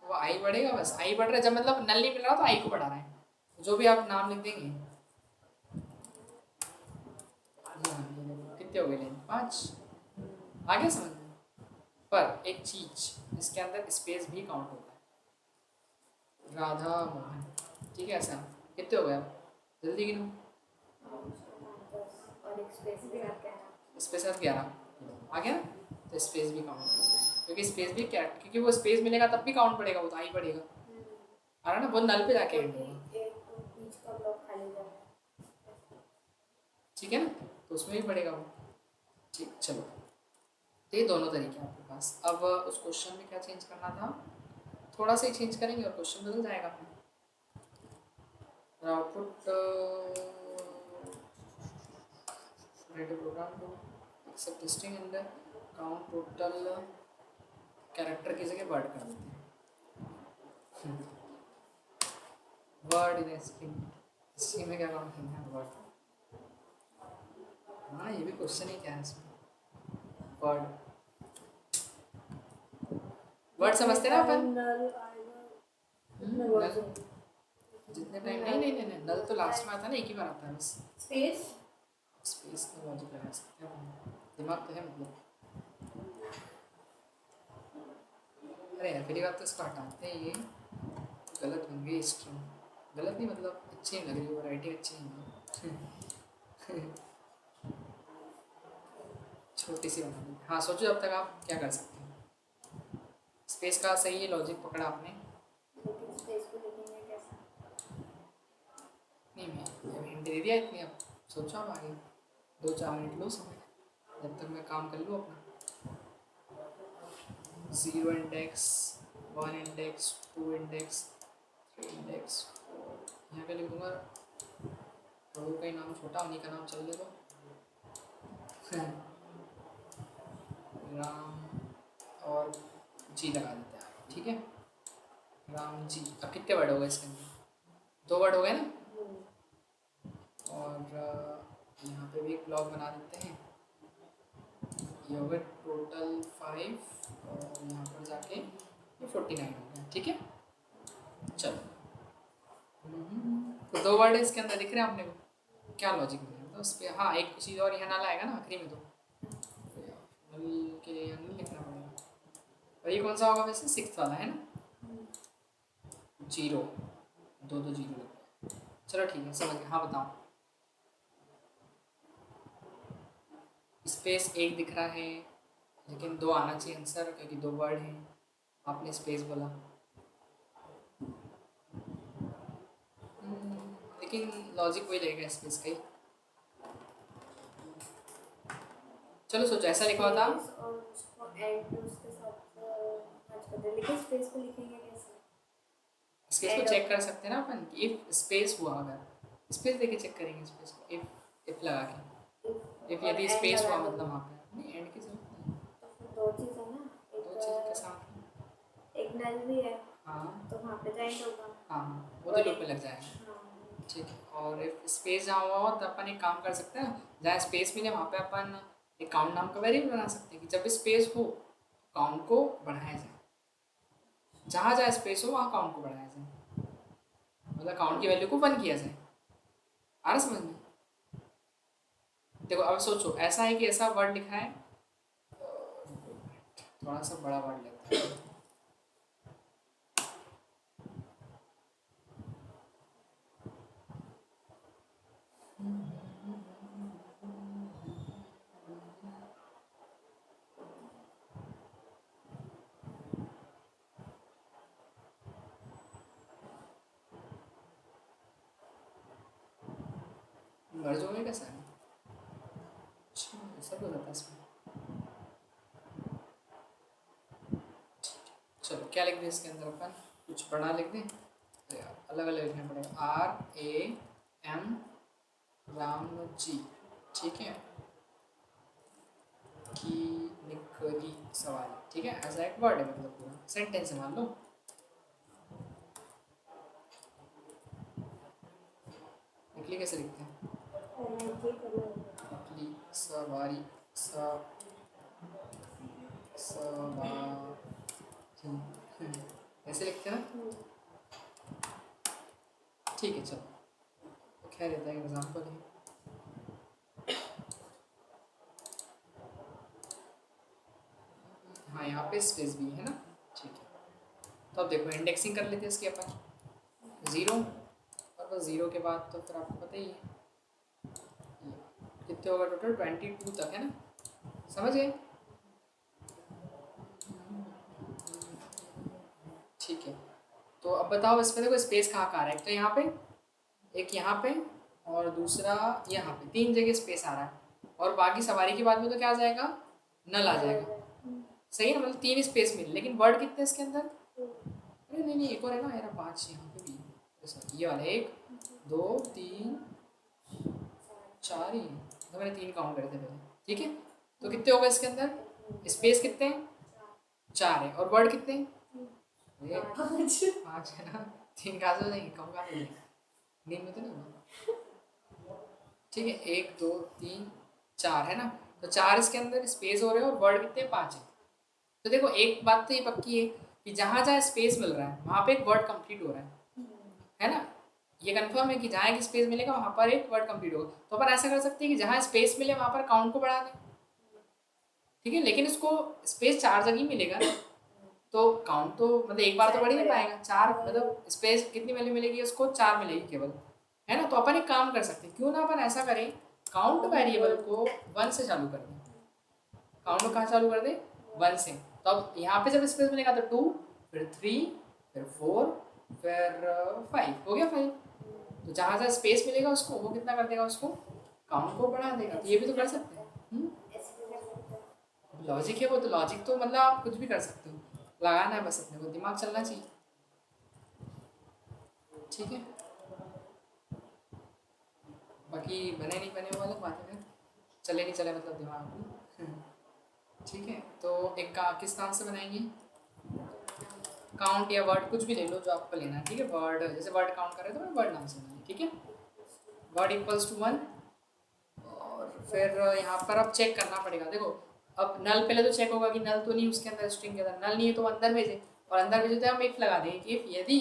S1: वो आई बढ़ेगा, बस आई बढ़ रहा है। जब मतलब नल नहीं मिल रहा तो आई को बढ़ा रहे हैं, जो भी आप नाम लिख देंगे। कितने हो गए लेन? 5। आ गया समझ में? पर एक चीज, इसके अंदर स्पेस भी काउंट होता है। राधा मोहन, ठीक है ऐसा। कितने हो गए आप? जल्दी गिनो।
S2: और एक स्पेस भी आप कहना।
S1: स्पेस 11 आ गया ना, तो स्पेस भी काउंट होता है, क्योंकि स्पेस भी कैरेक्टर, क्योंकि वो स्पेस मिलेगा तब भी काउंट बढ़ेगा, वो तो आई बढ़ेगा। आ रहा ना, वो नल पे जाके एंड होगा।
S2: एक बीच का ब्लॉक खाली जाएगा,
S1: ठीक है ना, तो उसमें भी बढ़ेगा वो। ठीक, चलो, तो ये दोनों तरीके हैं आपके पास। अब उस क्वेश्चन में क्या चेंज करना था, थोड़ा सा ही चेंज करेंगे और क्वेश्चन बदल जाएगा। आउटपुट प्रोग्राम को accept string in the count total character की जगह वर्ड कर देते हैं। वर्ड इन स्ट्रिंग, स्ट्रिंग में क्या काउंट करना है? वर्ड। हाँ, ये भी क्वेश्चन ही क्या है इसमें। वर्ड, वर्ड समझते हैं ना अपन? नल जितने टाइम, नहीं नहीं नहीं नहीं, नल तो लास्ट में आता है ना, एक ही बार आता है बस।
S2: स्पेस
S1: स्पेस का लॉजिक लगा सकते हैं अपन, दिमाग तो है मतलब। अरे यार पहली बात तो इसको हटाते हैं, ये गलत बन गई स्ट्रिंग। गलत नहीं मतलब अच्छी नहीं लग रही, वैरायटी अच्छी नहीं है। छोटी सी बना दी। हाँ सोचो अब तक आप क्या कर सकते हैं। स्पेस का सही लॉजिक पकड़ा आपने।
S2: लेकिन स्पेस को लिखेंगे कैसे?
S1: नहीं, मैं हिंट दे दिया इतनी, अब सोचो आप आगे। 2-4 मिनट लो समय, जब तक मैं काम कर लूँ अपना। 0 इंडेक्स, 1 इंडेक्स, 2 इंडेक्स, 3 इंडेक्स, 4। यहाँ पे लिख दूंगा प्रभु का ही नाम छोटा, उन्हीं का नाम चल ले दो। राम और जी लगा देते हैं, ठीक है। राम जी। अब कितने वर्ड हो गए इसके अंदर? 2 वर्ड हो गए ना। और यहाँ पे भी एक ब्लॉक बना देते हैं। ये हो गए टोटल 5, और यहाँ पर जाके ये 49 हो गया, ठीक है। चलो, तो 2 वर्ड इसके अंदर दिख रहे हैं आपने को, क्या लॉजिक बनेगा तो उस पर। हाँ, एक चीज़ और यहाँ नाला आएगा ना आखिरी में, तो नल के लिए यहाँ नहीं लिखना पड़ेगा। और ये कौन सा होगा वैसे? 6th वाला है ना, 0, 2 जीरो लग गया। चलो ठीक है, समझ गया। हाँ बताओ। स्पेस 1 दिख रहा है, लेकिन 2 आना चाहिए आंसर, क्योंकि 2 वर्ड हैं, आपने स्पेस बोला। लेकिन लॉजिक वही रहेगा स्पेस का ही। चलो सोचो, ऐसा लिखा हुआ था।
S2: और उसको एंड उसके साथ मैच कर दे, लेकिन स्पेस को लिखेंगे कैसे?
S1: स्पेस को चेक कर सकते हैं ना अपन, इफ स्पेस हुआ, अगर स्पेस देके चेक करेंगे स्पेस को, इफ लगा के। इफ यदि स्पेस हुआ मतलब वहाँ पे नहीं, एंड की जरूरत नहीं।
S2: तो फिर 2 चीज़ है ना,
S1: 2 चीज़ों के साथ।
S2: एक नल भी है,
S1: हाँ
S2: तो वहाँ पे तो एंड होगा।
S1: हाँ हाँ, वो तो लूप में लग जाएगा।
S2: हाँ,
S1: ठीक है, और इफ स्पेस जहाँ हुआ हो तो अपन एक काम कर सकते हैं, जहाँ स्पेस मिले वहाँ पे अपन एक काउंट नाम का वेरिएबल बना सकते हैं कि जब भी स्पेस हो काउंट को बढ़ाया जाए। जहाँ जहाँ स्पेस हो वहाँ काउंट को बढ़ाया जाए, मतलब काउंट की वैल्यू को 1 किया जाए। आ रहा समझ में? देखो अब सोचो, ऐसा है कि ऐसा वर्ड लिखा है, थोड़ा सा बड़ा वर्ड लेते हैं। मर्ज होंगे कैसा है? अच्छा, ऐसा भी होता है इसमें। चलो क्या लिख दें इसके अंदर अपन, कुछ बड़ा लिख दें, अलग अलग लिखना पड़ेगा। RAM राम जी, ठीक है, की निकली सवाल, ठीक है। ऐसा एक वर्ड है, मतलब पूरा सेंटेंस है मान लो। निकली कैसे लिखते हैं? निकली सवारी, सवारी ऐसे लिखते हैं ना, ठीक है चलो, तो खैर रहता है एग्जाम्पल है। हाँ यहाँ पे स्पेस भी है ना, ठीक है। तो अब देखो इंडेक्सिंग कर लेते हैं इसकी अपन, 0 और बस 0 के बाद तो फिर आपको पता ही है कितने होगा टोटल, 22 तक है ना, समझ गए? ठीक है, तो अब बताओ इसमें देखो स्पेस कहाँ कहाँ आ रहा है, एक तो यहाँ पे, एक यहाँ पे, और दूसरा यहाँ पे, 3 जगह स्पेस आ रहा है। और बाकी सवारी की बात में तो क्या आ जाएगा, नल आ जाएगा, सही है ना, मतलब 3 स्पेस मिले, लेकिन वर्ड कितने हैं इसके अंदर, अरे नहीं नहीं एक और है ना यार, 5 यहाँ पे भी है। Sorry, ये वाला 1 2 3 4 ही है, तो मैंने 3 काउंट करे थे पहले, ठीक है। तो कितने हो गए इसके अंदर, स्पेस कितने हैं, 4 है, और वर्ड कितने हैं, 5 है ना, 3 कहाँ से हो जाएंगे, कम कहाँ से हो जाएंगे, नींद में तो नहीं होगा, ठीक है। 1 2 3 4 है ना, तो 4 इसके अंदर स्पेस हो रहे हैं, और वर्ड कितने 5 है। तो देखो एक बात तो ये पक्की है कि जहाँ जहाँ स्पेस मिल रहा है वहाँ पे एक वर्ड कंप्लीट हो रहा है ना, ये कंफर्म है कि जहाँ एक स्पेस मिलेगा वहाँ पर एक वर्ड कंप्लीट होगा। तो अपन ऐसा कर सकते हैं कि जहाँ स्पेस मिले वहाँ पर काउंट को बढ़ा दें, ठीक है, लेकिन इसको स्पेस 4 जगह ही मिलेगा ना, तो काउंट तो मतलब एक बार तो बढ़ ही नहीं पाएगा, 4 मतलब स्पेस कितनी वैल्यू मिलेगी उसको, 4 मिलेगी केवल, है ना। तो अपन एक काम कर सकते हैं, क्यों ना अपन ऐसा करें, काउंट वेरिएबल को 1 से चालू कर दें, काउंट कहाँ चालू कर दें, 1 से। तो अब यहाँ पे जब स्पेस मिलेगा तो 2, फिर 3, फिर 4, फिर 5 हो गया 5। तो जहाँ जहाँ स्पेस मिलेगा उसको वो कितना कर देगा, उसको काउंट को बढ़ा देगा। तो ये भी तो कर सकते हैं, लॉजिक है वो, तो लॉजिक तो मतलब आप कुछ भी कर सकते हो, लगाना है बस अपने को, दिमाग चलना चाहिए, ठीक है। बाकी बने नहीं बने वो अलग बात है, चले नहीं चले मतलब दिमाग में, ठीक है। तो एक का किस नाम से बनाएंगे, काउंट या वर्ड कुछ भी ले लो जो आपको लेना है, ठीक है। वर्ड जैसे वर्ड काउंट कर रहे हो तो वर्ड नाम से बनाइए, ठीक है। वर्ड इक्वल्स टू 1, और फिर यहाँ पर अब चेक करना पड़ेगा, देखो अब नल पहले तो चेक होगा कि नल तो नहीं उसके अंदर, स्ट्रिंग के अंदर नल नहीं है तो अंदर भेजे, और अंदर भेजे तो हम इफ लगा दें, इफ यदि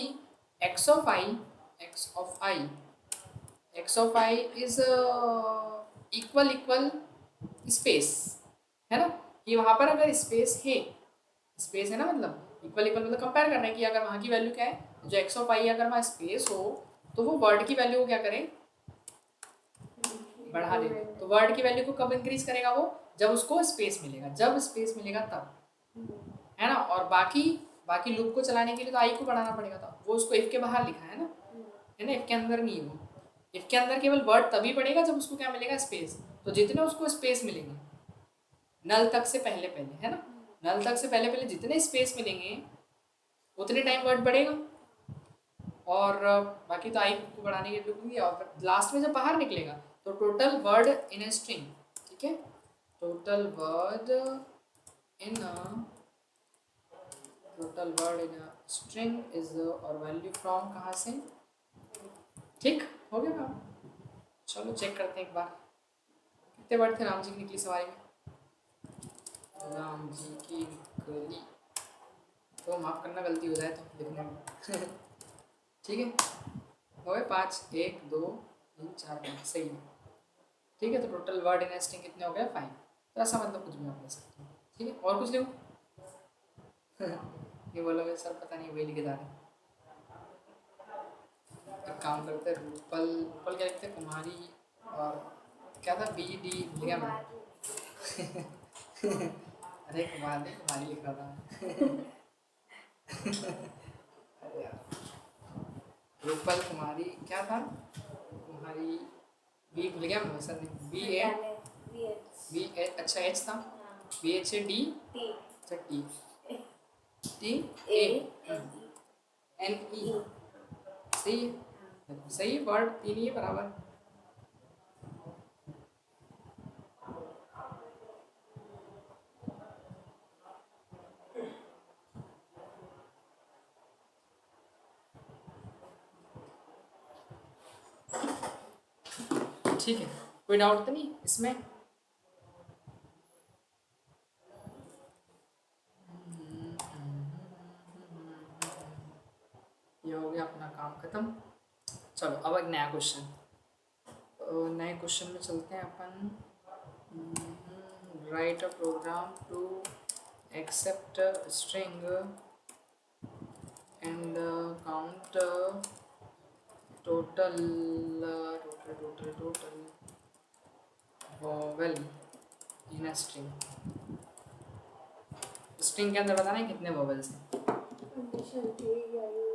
S1: x of i is equal space, है ना, कि वहाँ पर अगर स्पेस है, स्पेस है ना, मतलब इक्वल मतलब कंपेयर कर रहे हैं कि अगर वहाँ की वैल्यू क्या है, जो x ऑफ i अगर वहाँ स्पेस हो तो वो वर्ड की वैल्यू को क्या करें, बढ़ा दे। तो वर्ड की वैल्यू को कब इंक्रीज करेगा वो, जब उसको स्पेस मिलेगा, जब स्पेस मिलेगा तब, है ना। और बाकी बाकी लूप को चलाने के लिए तो आई को बढ़ाना पड़ेगा, था वो उसको इफ के बाहर लिखा है ना, इफ के अंदर नहीं है वो, इफ के अंदर केवल वर्ड तभी बढ़ेगा जब उसको क्या मिलेगा, स्पेस। तो जितने उसको स्पेस मिलेंगे नल तक से पहले पहले, है ना, नल तक से पहले पहले जितने स्पेस मिलेंगे उतने टाइम वर्ड बढ़ेगा, और बाकी तो आई को बढ़ाने की रुकूंगी, और फिर लास्ट में जब बाहर निकलेगा तो total word in a string, ठीक है, total word in string is, और वैल्यू फ्रॉम कहाँ से, ठीक हो गया मैम। चलो चेक करते हैं एक बार, कितने वर्ड थे राम जी की निकली सवारी में, राम जी की निकली, तो माफ़ करना गलती हो जाए तो लिखने में, ठीक है, हो गए 5, 1 2 3 4 5, सही है, ठीक है। तो टोटल वर्ड इन स्ट्रिंग कितने हो गए, 5। तो ऐसा मतलब कुछ भी आप ले सकते हो, ठीक है। और कुछ लिखूँ, ये बोलोगे सर पता नहीं वही लिखे जा रहे हैं, एक काम करते हैं, रूपल रूपल क्या लिखते हैं, कुमारी, और क्या था, बी डी लिखा मैं, अरे कुमार नहीं कुमारी लिख रहा था, अरे यार रूपल कुमारी क्या था, कुमारी, बी भूल गया मैं sir, B A B H, अच्छा एच था, बी एच ए डी, अच्छा T T A N E, सही है, सही है, वर्ड 3 ही है बराबर। ठीक है, कोई डाउट तो नहीं इसमें, नया क्वेश्चन। नए क्वेश्चन में चलते हैं अपन। Write a program to accept string and count total vowel in a string. String के अंदर बताना है कितने वॉवेल्स हैं।
S2: कंडीशन ए या यू।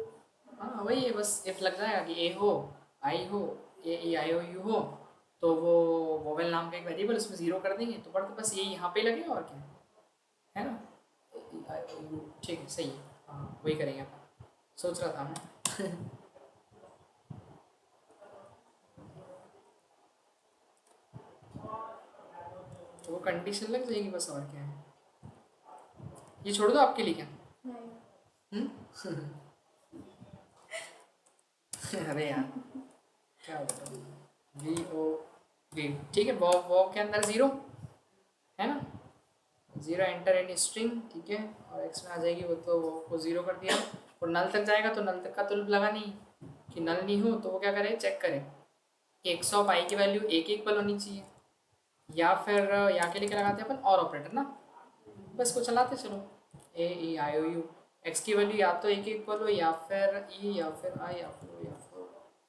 S1: हाँ वही है, बस इफ लग जाएगा कि ए हो, आई हो, ए ई आई ओ यू हो, तो वो वोवेल नाम का एक वेरिएबल उसमें जीरो कर देंगे, तो बट बस ये यहाँ पे लगेगा और क्या है ना। ए ई आई ओ यू, ठीक है, सही है, हाँ वही करेंगे अपन, सोच रहा था मैं। तो वो कंडीशन लग जाएगी बस, और क्या है। ये छोड़ दो आपके लिए क्या।
S2: नहीं।
S1: अरे यार क्या होता है, वी ओ वी, ठीक है, वॉव वॉव के अंदर जीरो है ना, जीरो एंटर एनी स्ट्रिंग, ठीक है, और एक्स में आ जाएगी वो, तो वो को जीरो कर दिया, और नल तक जाएगा तो नल तक का तो लगा नहीं कि नल नहीं हो, तो वो क्या करे, चेक करे कि एक्स ऑफ आई की वैल्यू एक इक्वल होनी चाहिए, या फिर यहाँ के लिए क्या लगाते हैं अपन, और ऑपरेटर ना, बस को चलाते चलो, ए ई आई ओ यू, एक्स की वैल्यू या तो एक इक्वल हो, या फिर ई, या फिर आई, या फिर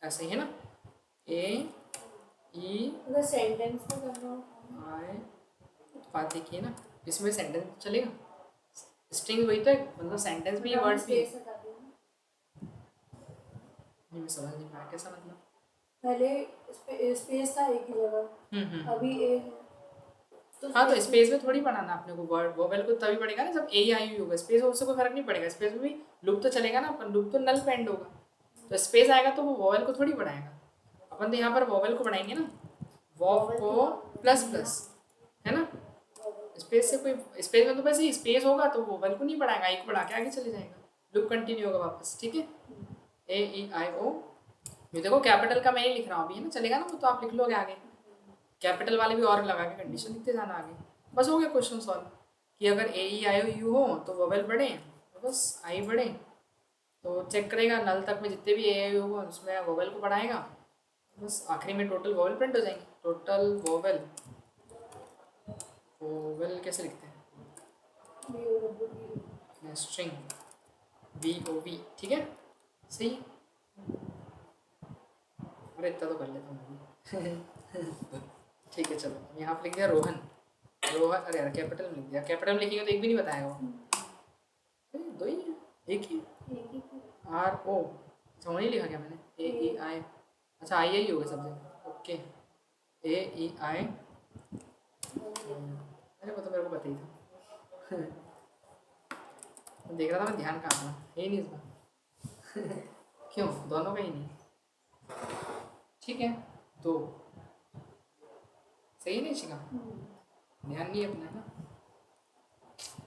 S1: ऐसे ही है ना, ए ई
S2: अगर सेंटेंस में करना हो
S1: आई, बात देखिए ना, इसमें सेंटेंस चलेगा, स्ट्रिंग वही तो है, मतलब सेंटेंस भी वर्ड भी।
S2: स्पेस हटा देना।
S1: नहीं मैं समझ नहीं पाया, कैसा मतलब।
S2: पहले स्पेस था एक ही जगह, अभी ए है तो
S1: हाँ तो स्पेस में थोड़ी पढ़ाना अपने को, वर्ड वोवेल को तभी पड़ेगा ना जब ए आई होगा, स्पेस उससे कोई फर्क नहीं पड़ेगा, स्पेस में भी लूप तो चलेगा ना, अपन लूप तो नल पे एंड होगा, तो स्पेस आएगा तो वो वोवेल को थोड़ी बढ़ाएगा, अपन तो यहाँ पर वोवेल को बढ़ाएंगे ना, वॉव को प्लस प्लस है ना, स्पेस से कोई, स्पेस में तो बस ही स्पेस होगा तो वोवेल को नहीं बढ़ाएगा, एक बढ़ा के आगे चले जाएगा, लूप कंटिन्यू होगा वापस, ठीक है। ए ई आई ओ, ये देखो कैपिटल का मैं ही लिख रहा हूँ अभी, है ना, चलेगा ना वो, तो आप लिख लोगे आगे, कैपिटल वाले भी और लगा के कंडीशन लिखते जाना आगे, बस हो गया क्वेश्चन सॉल्व, कि अगर ए ई आई ओ यू हो तो वोवेल बढ़े, तो बस आई बढ़े, तो चेक करेगा नल तक में जितने भी ए आई हो उसमें वोवेल को बढ़ाएगा, बस आखिरी में टोटल वोवेल प्रिंट हो जाएंगे, टोटल वोवेल, वोवेल कैसे लिखते हैं, स्ट्रिंग वी ओ वी, ठीक है, सही है, अरे इतना तो कर लेता हूँ। ठीक है चलो, यहाँ पे लिख दिया रोहन, रोहन, अरे यार कैपिटल में लिख दिया, कैपिटल में लिखेंगे तो एक भी नहीं बताएगा वो, अरे दो ही है, एक ही आर ओ, अच्छा वही लिखा क्या मैंने, ए ई आई, अच्छा आई आई होगा सब जगह, ओके, ए ई आई, अरे वो तो मेरे को पता ही था। देख रहा था मैं, ध्यान कहाँ था, है ही नहीं इसमें। क्यों, दोनों का ही नहीं, ठीक है, दो सही नहीं शिका, ध्यान नहीं है अपना, है ना।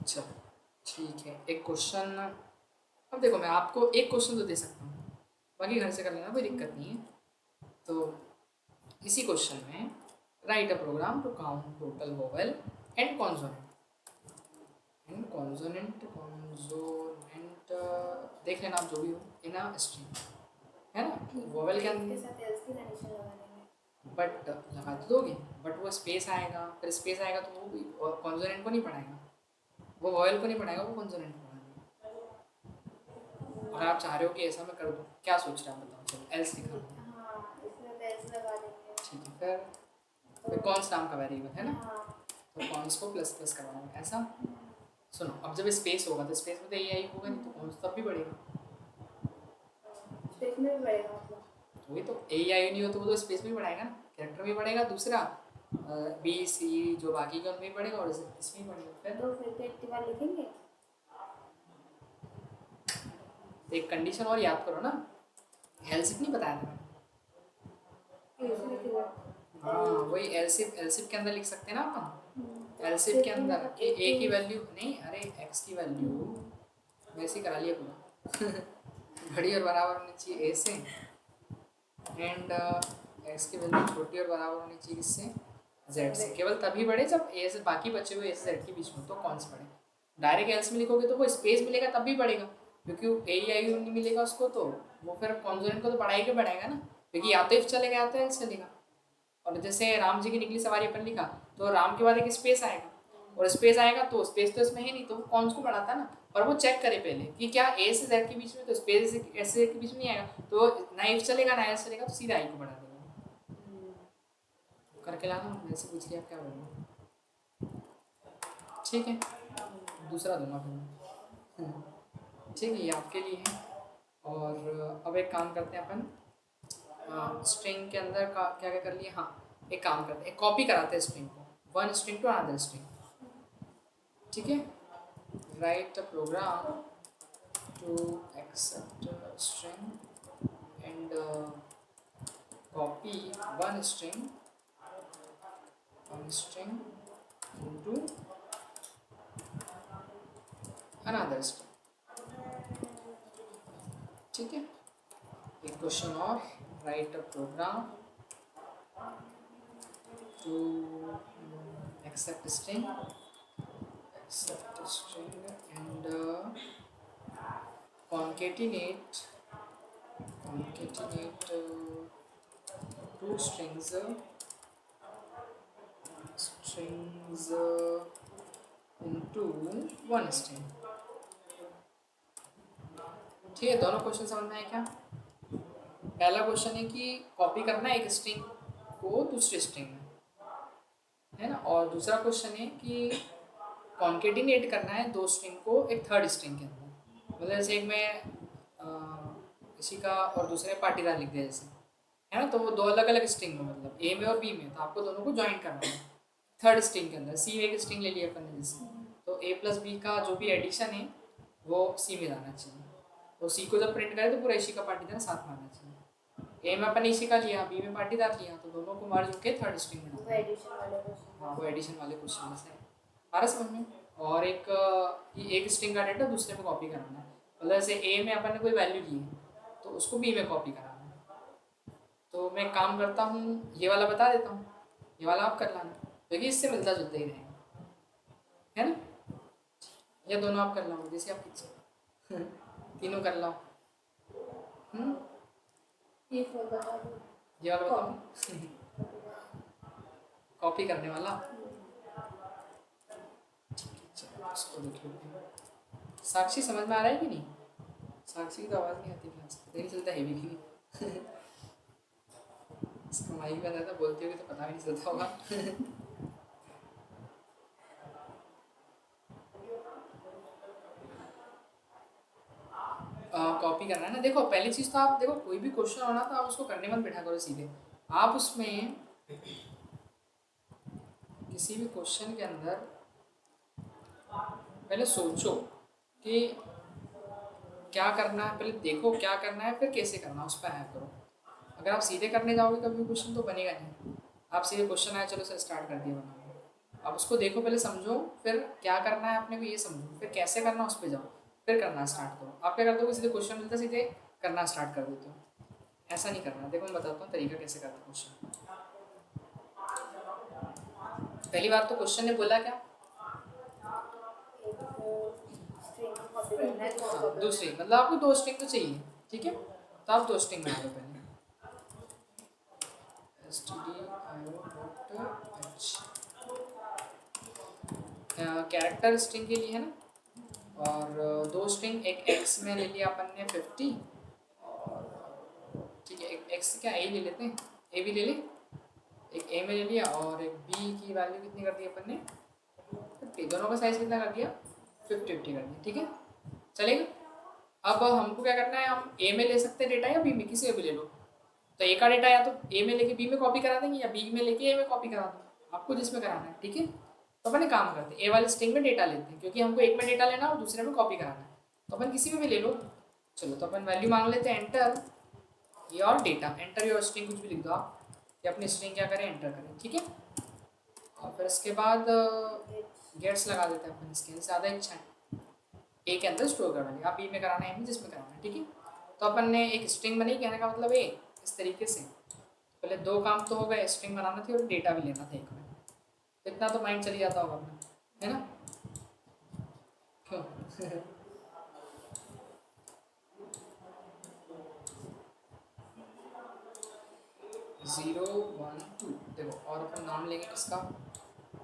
S1: चलो ठीक है, एक क्वेश्चन, अब देखो मैं आपको एक क्वेश्चन तो दे सकता हूँ, बाकी घर से कर लेना, कोई दिक्कत नहीं है। तो इसी क्वेश्चन में write a program to count total vowel and consonant, देख लेना आप जो भी हो इन अ स्ट्रिंग, है ना, वोवेल के अंदर बट लगा तो दोगे, बट वो स्पेस आएगा, फिर स्पेस आएगा तो वो कॉन्सोनेंट को नहीं पढ़ाएगा, वो वॉयल को नहीं पढ़ाएगा, वो कॉन्सोनेंट को पढ़ाएगा, और आप चाह रहे हो कि ऐसा मैं कर दूँ, क्या सोच रहे हैं आप बताओ, चलो एल्स लिखा हूँ, ठीक है, फिर कॉन्स नाम का वेरिएबल है ना, तो कॉन्स को प्लस प्लस करवाऊंगा ऐसा। सुनो, अब जब स्पेस होगा तो स्पेस में तो ए आई होगा नहीं, तो कॉन्स तब भी बढ़ेगा, वही तो ए आई नहीं हो तो वो तो स्पेस में बढ़ाएगा ना, कैरेक्टर में बढ़ेगा, दूसरा बी सी जो बाकी का उनमें बढ़ेगा, और इसमें बढ़ेगा, फिर
S2: तो फिर एक्टिवा लिखेंगे।
S1: एक कंडीशन और याद करो ना, एल्स नहीं बताया था मैंने, हाँ वही एल्सिफ, एल्सिफ के अंदर लिख सकते हैं ना अपन, एल्सिफ के अंदर कि ए की वैल्यू नहीं, अरे एक्स की वैल्यू वैसे ही करा लिया पूरा। बड़ी और बराबर होनी चाहिए ए से, एंड एक्स की वैल्यू छोटी और बराबर होनी चाहिए किससे, जेड से, केवल तभी बढ़े जब ए से बाकी बचे हुए ए से जेड के बीच में, तो कौन से बढ़े, डायरेक्ट एल्स में लिखोगे तो वो स्पेस मिलेगा तब भी बढ़ेगा, क्योंकि ए आई नहीं मिलेगा उसको, तो वो फिर कॉन्सोनेंट को तो बढ़ाई के बढ़ाएगा ना, क्योंकि या तो इफ चलेगा या तो एल्स चलेगा। और जैसे राम जी की निकली सवारी अपन लिखा तो राम के बाद एक स्पेस आएगा, और स्पेस आएगा तो स्पेस तो इसमें है नहीं, तो वो कौन को बढ़ाता है ना, और वो चेक करे पहले कि क्या ए से जेड के बीच में, तो स्पेस एस से जेड के बीच में नहीं आएगा, तो ना इफ चलेगा ना एल्स चलेगा, तो सीधा आई को बढ़ा देगा। करके लाना, वैसे पूछ लिया क्या बोलूँ। ठीक है, दूसरा दूंगा फिर मैं। ठीक है, ये आपके लिए है। और अब एक काम करते हैं अपन, स्ट्रिंग के अंदर का क्या क्या कर लिए। हाँ, एक काम करते हैं, कॉपी कराते हैं स्ट्रिंग को, one string to another string. ठीक है, write a program to accept string and copy one string into another string। ठीक है, एक क्वेश्चन और, write a program to accept string and concatenate two strings into one string। ठीक है, दोनों क्वेश्चन समझ में आए क्या? पहला क्वेश्चन है कि कॉपी करना है एक स्ट्रिंग को दूसरे स्ट्रिंग में, है ना, और दूसरा क्वेश्चन है कि कॉन्केटिनेट करना है दो स्ट्रिंग को एक थर्ड स्ट्रिंग के अंदर। मतलब जैसे एक में किसी का और दूसरे में पाटीदार लिख दिया जैसे, है ना, तो वो दो अलग अलग स्ट्रिंग में, मतलब ए में और बी में, तो आपको दोनों को ज्वाइन करना है थर्ड स्ट्रिंग के अंदर। सी में एक स्ट्रिंग ले लिया अपन ने जैसे, तो ए प्लस बी का जो भी एडिशन है वो सी में जाना चाहिए, तो सी को जब प्रिंट करें तो पूरा इसी का पाटीदार साथ में आना चाहिए। ए में अपन इसी का लिया, बी में पाटीदार लिया, तो दोनों को मर्ज होकर थर्ड स्ट्रिंग में डालना है। हाँ, वो एडिशन वाले क्वेश्चन से आ रहा समझ में। और एक स्ट्रिंग का डेटा दूसरे में कॉपी कराना है, मतलब जैसे ए में अपन ने कोई वैल्यू ली है तो उसको बी में कॉपी कराना है। तो मैं काम करता हूँ, ये वाला बता देता हूँ, ये वाला आप कर लाना, क्योंकि इससे मिलता जुलता ही रहेगा, है ना। या दोनों आप कर लो, जैसे आप इच्छा तीनों कर लो। ये वाला बताओ कॉपी करने वाला। इसको देख लो, साक्षी समझ में आ रहा है कि नहीं? साक्षी की तो आवाज़ नहीं आती, पता नहीं चलता है भी कि नहीं इसका माइक बंद था, बोलते हुए तो पता भी नहीं चलता होगा कॉपी करना है ना। देखो पहली चीज़ तो आप देखो, कोई भी क्वेश्चन होना तो आप उसको करने मत बैठा करो सीधे, आप उसमें किसी भी क्वेश्चन के अंदर पहले सोचो कि क्या करना है, पहले देखो क्या करना है, फिर कैसे करना है, उस पर है करो। अगर आप सीधे करने जाओगे कभी क्वेश्चन तो बनेगा नहीं। आप सीधे क्वेश्चन आया चलो सर स्टार्ट कर दिया बनाना, आप उसको देखो पहले, समझो, फिर क्या करना है अपने को ये समझो, फिर कैसे करना उस पर जाओ, फिर करना स्टार्ट करो। आप क्या करते हो, सीधे क्वेश्चन मिलता सीधे करना स्टार्ट कर देते हो, ऐसा नहीं करना। देखो मैं बताता हूँ तरीका कैसे करते क्वेश्चन। पहली बात तो क्वेश्चन ने बोला क्या, दूसरी, मतलब आपको दो स्ट्रिंग तो चाहिए, ठीक है, तो आप दो स्ट्रिंग बना लो पहले। कैरेक्टर स्ट्रिंग के लिए है ना, और दो स्ट्रिंग, एक एक्स में ले लिया अपन ने 50, और ठीक है, एक एक्स क्या ए ले लेते हैं, ए भी ले लें, एक ए में ले लिया, और एक बी की वैल्यू कितनी कर दी अपन ने 50, दोनों का साइज कितना कर दिया 50-50 कर दिया, ठीक है, चलेगा। अब हमको क्या करना है, हम ए में ले सकते हैं डेटा या बी में, किसी में भी ले लो। तो ए का डेटा या तो ए में लेके बी में कॉपी करा देंगे, या बी में लेके ए में कॉपी करा दो, आपको जिसमें कराना है, ठीक है। तो अपन काम करते हैं, ए वाले स्ट्रिंग में डेटा लेते हैं, क्योंकि हमको एक में डेटा लेना और दूसरे में कॉपी कराना है, तो अपन किसी में भी ले लो। चलो तो अपन वैल्यू मांग लेते हैं enter your data, enter your string कुछ भी लिख दो आप, या अपनी स्ट्रिंग क्या करें एंटर करें, ठीक है। और फिर इसके बाद गेट्स लगा देते हैं अपन, इसके ज़्यादा इच्छा है ए के अंदर स्टोर करना है, आप बी में कराना है में जिसमें कराना है, ठीक है। तो अपन ने एक स्ट्रिंग बनी, कहने का मतलब ए इस तरीके से, पहले दो काम तो हो गए, स्ट्रिंग बनाना थी और डेटा भी लेना था एक में, इतना तो माइंड चली जाता होगा अपना, है ना, क्यों 0 1 2। देखो और अपन नाम लेंगे किसका,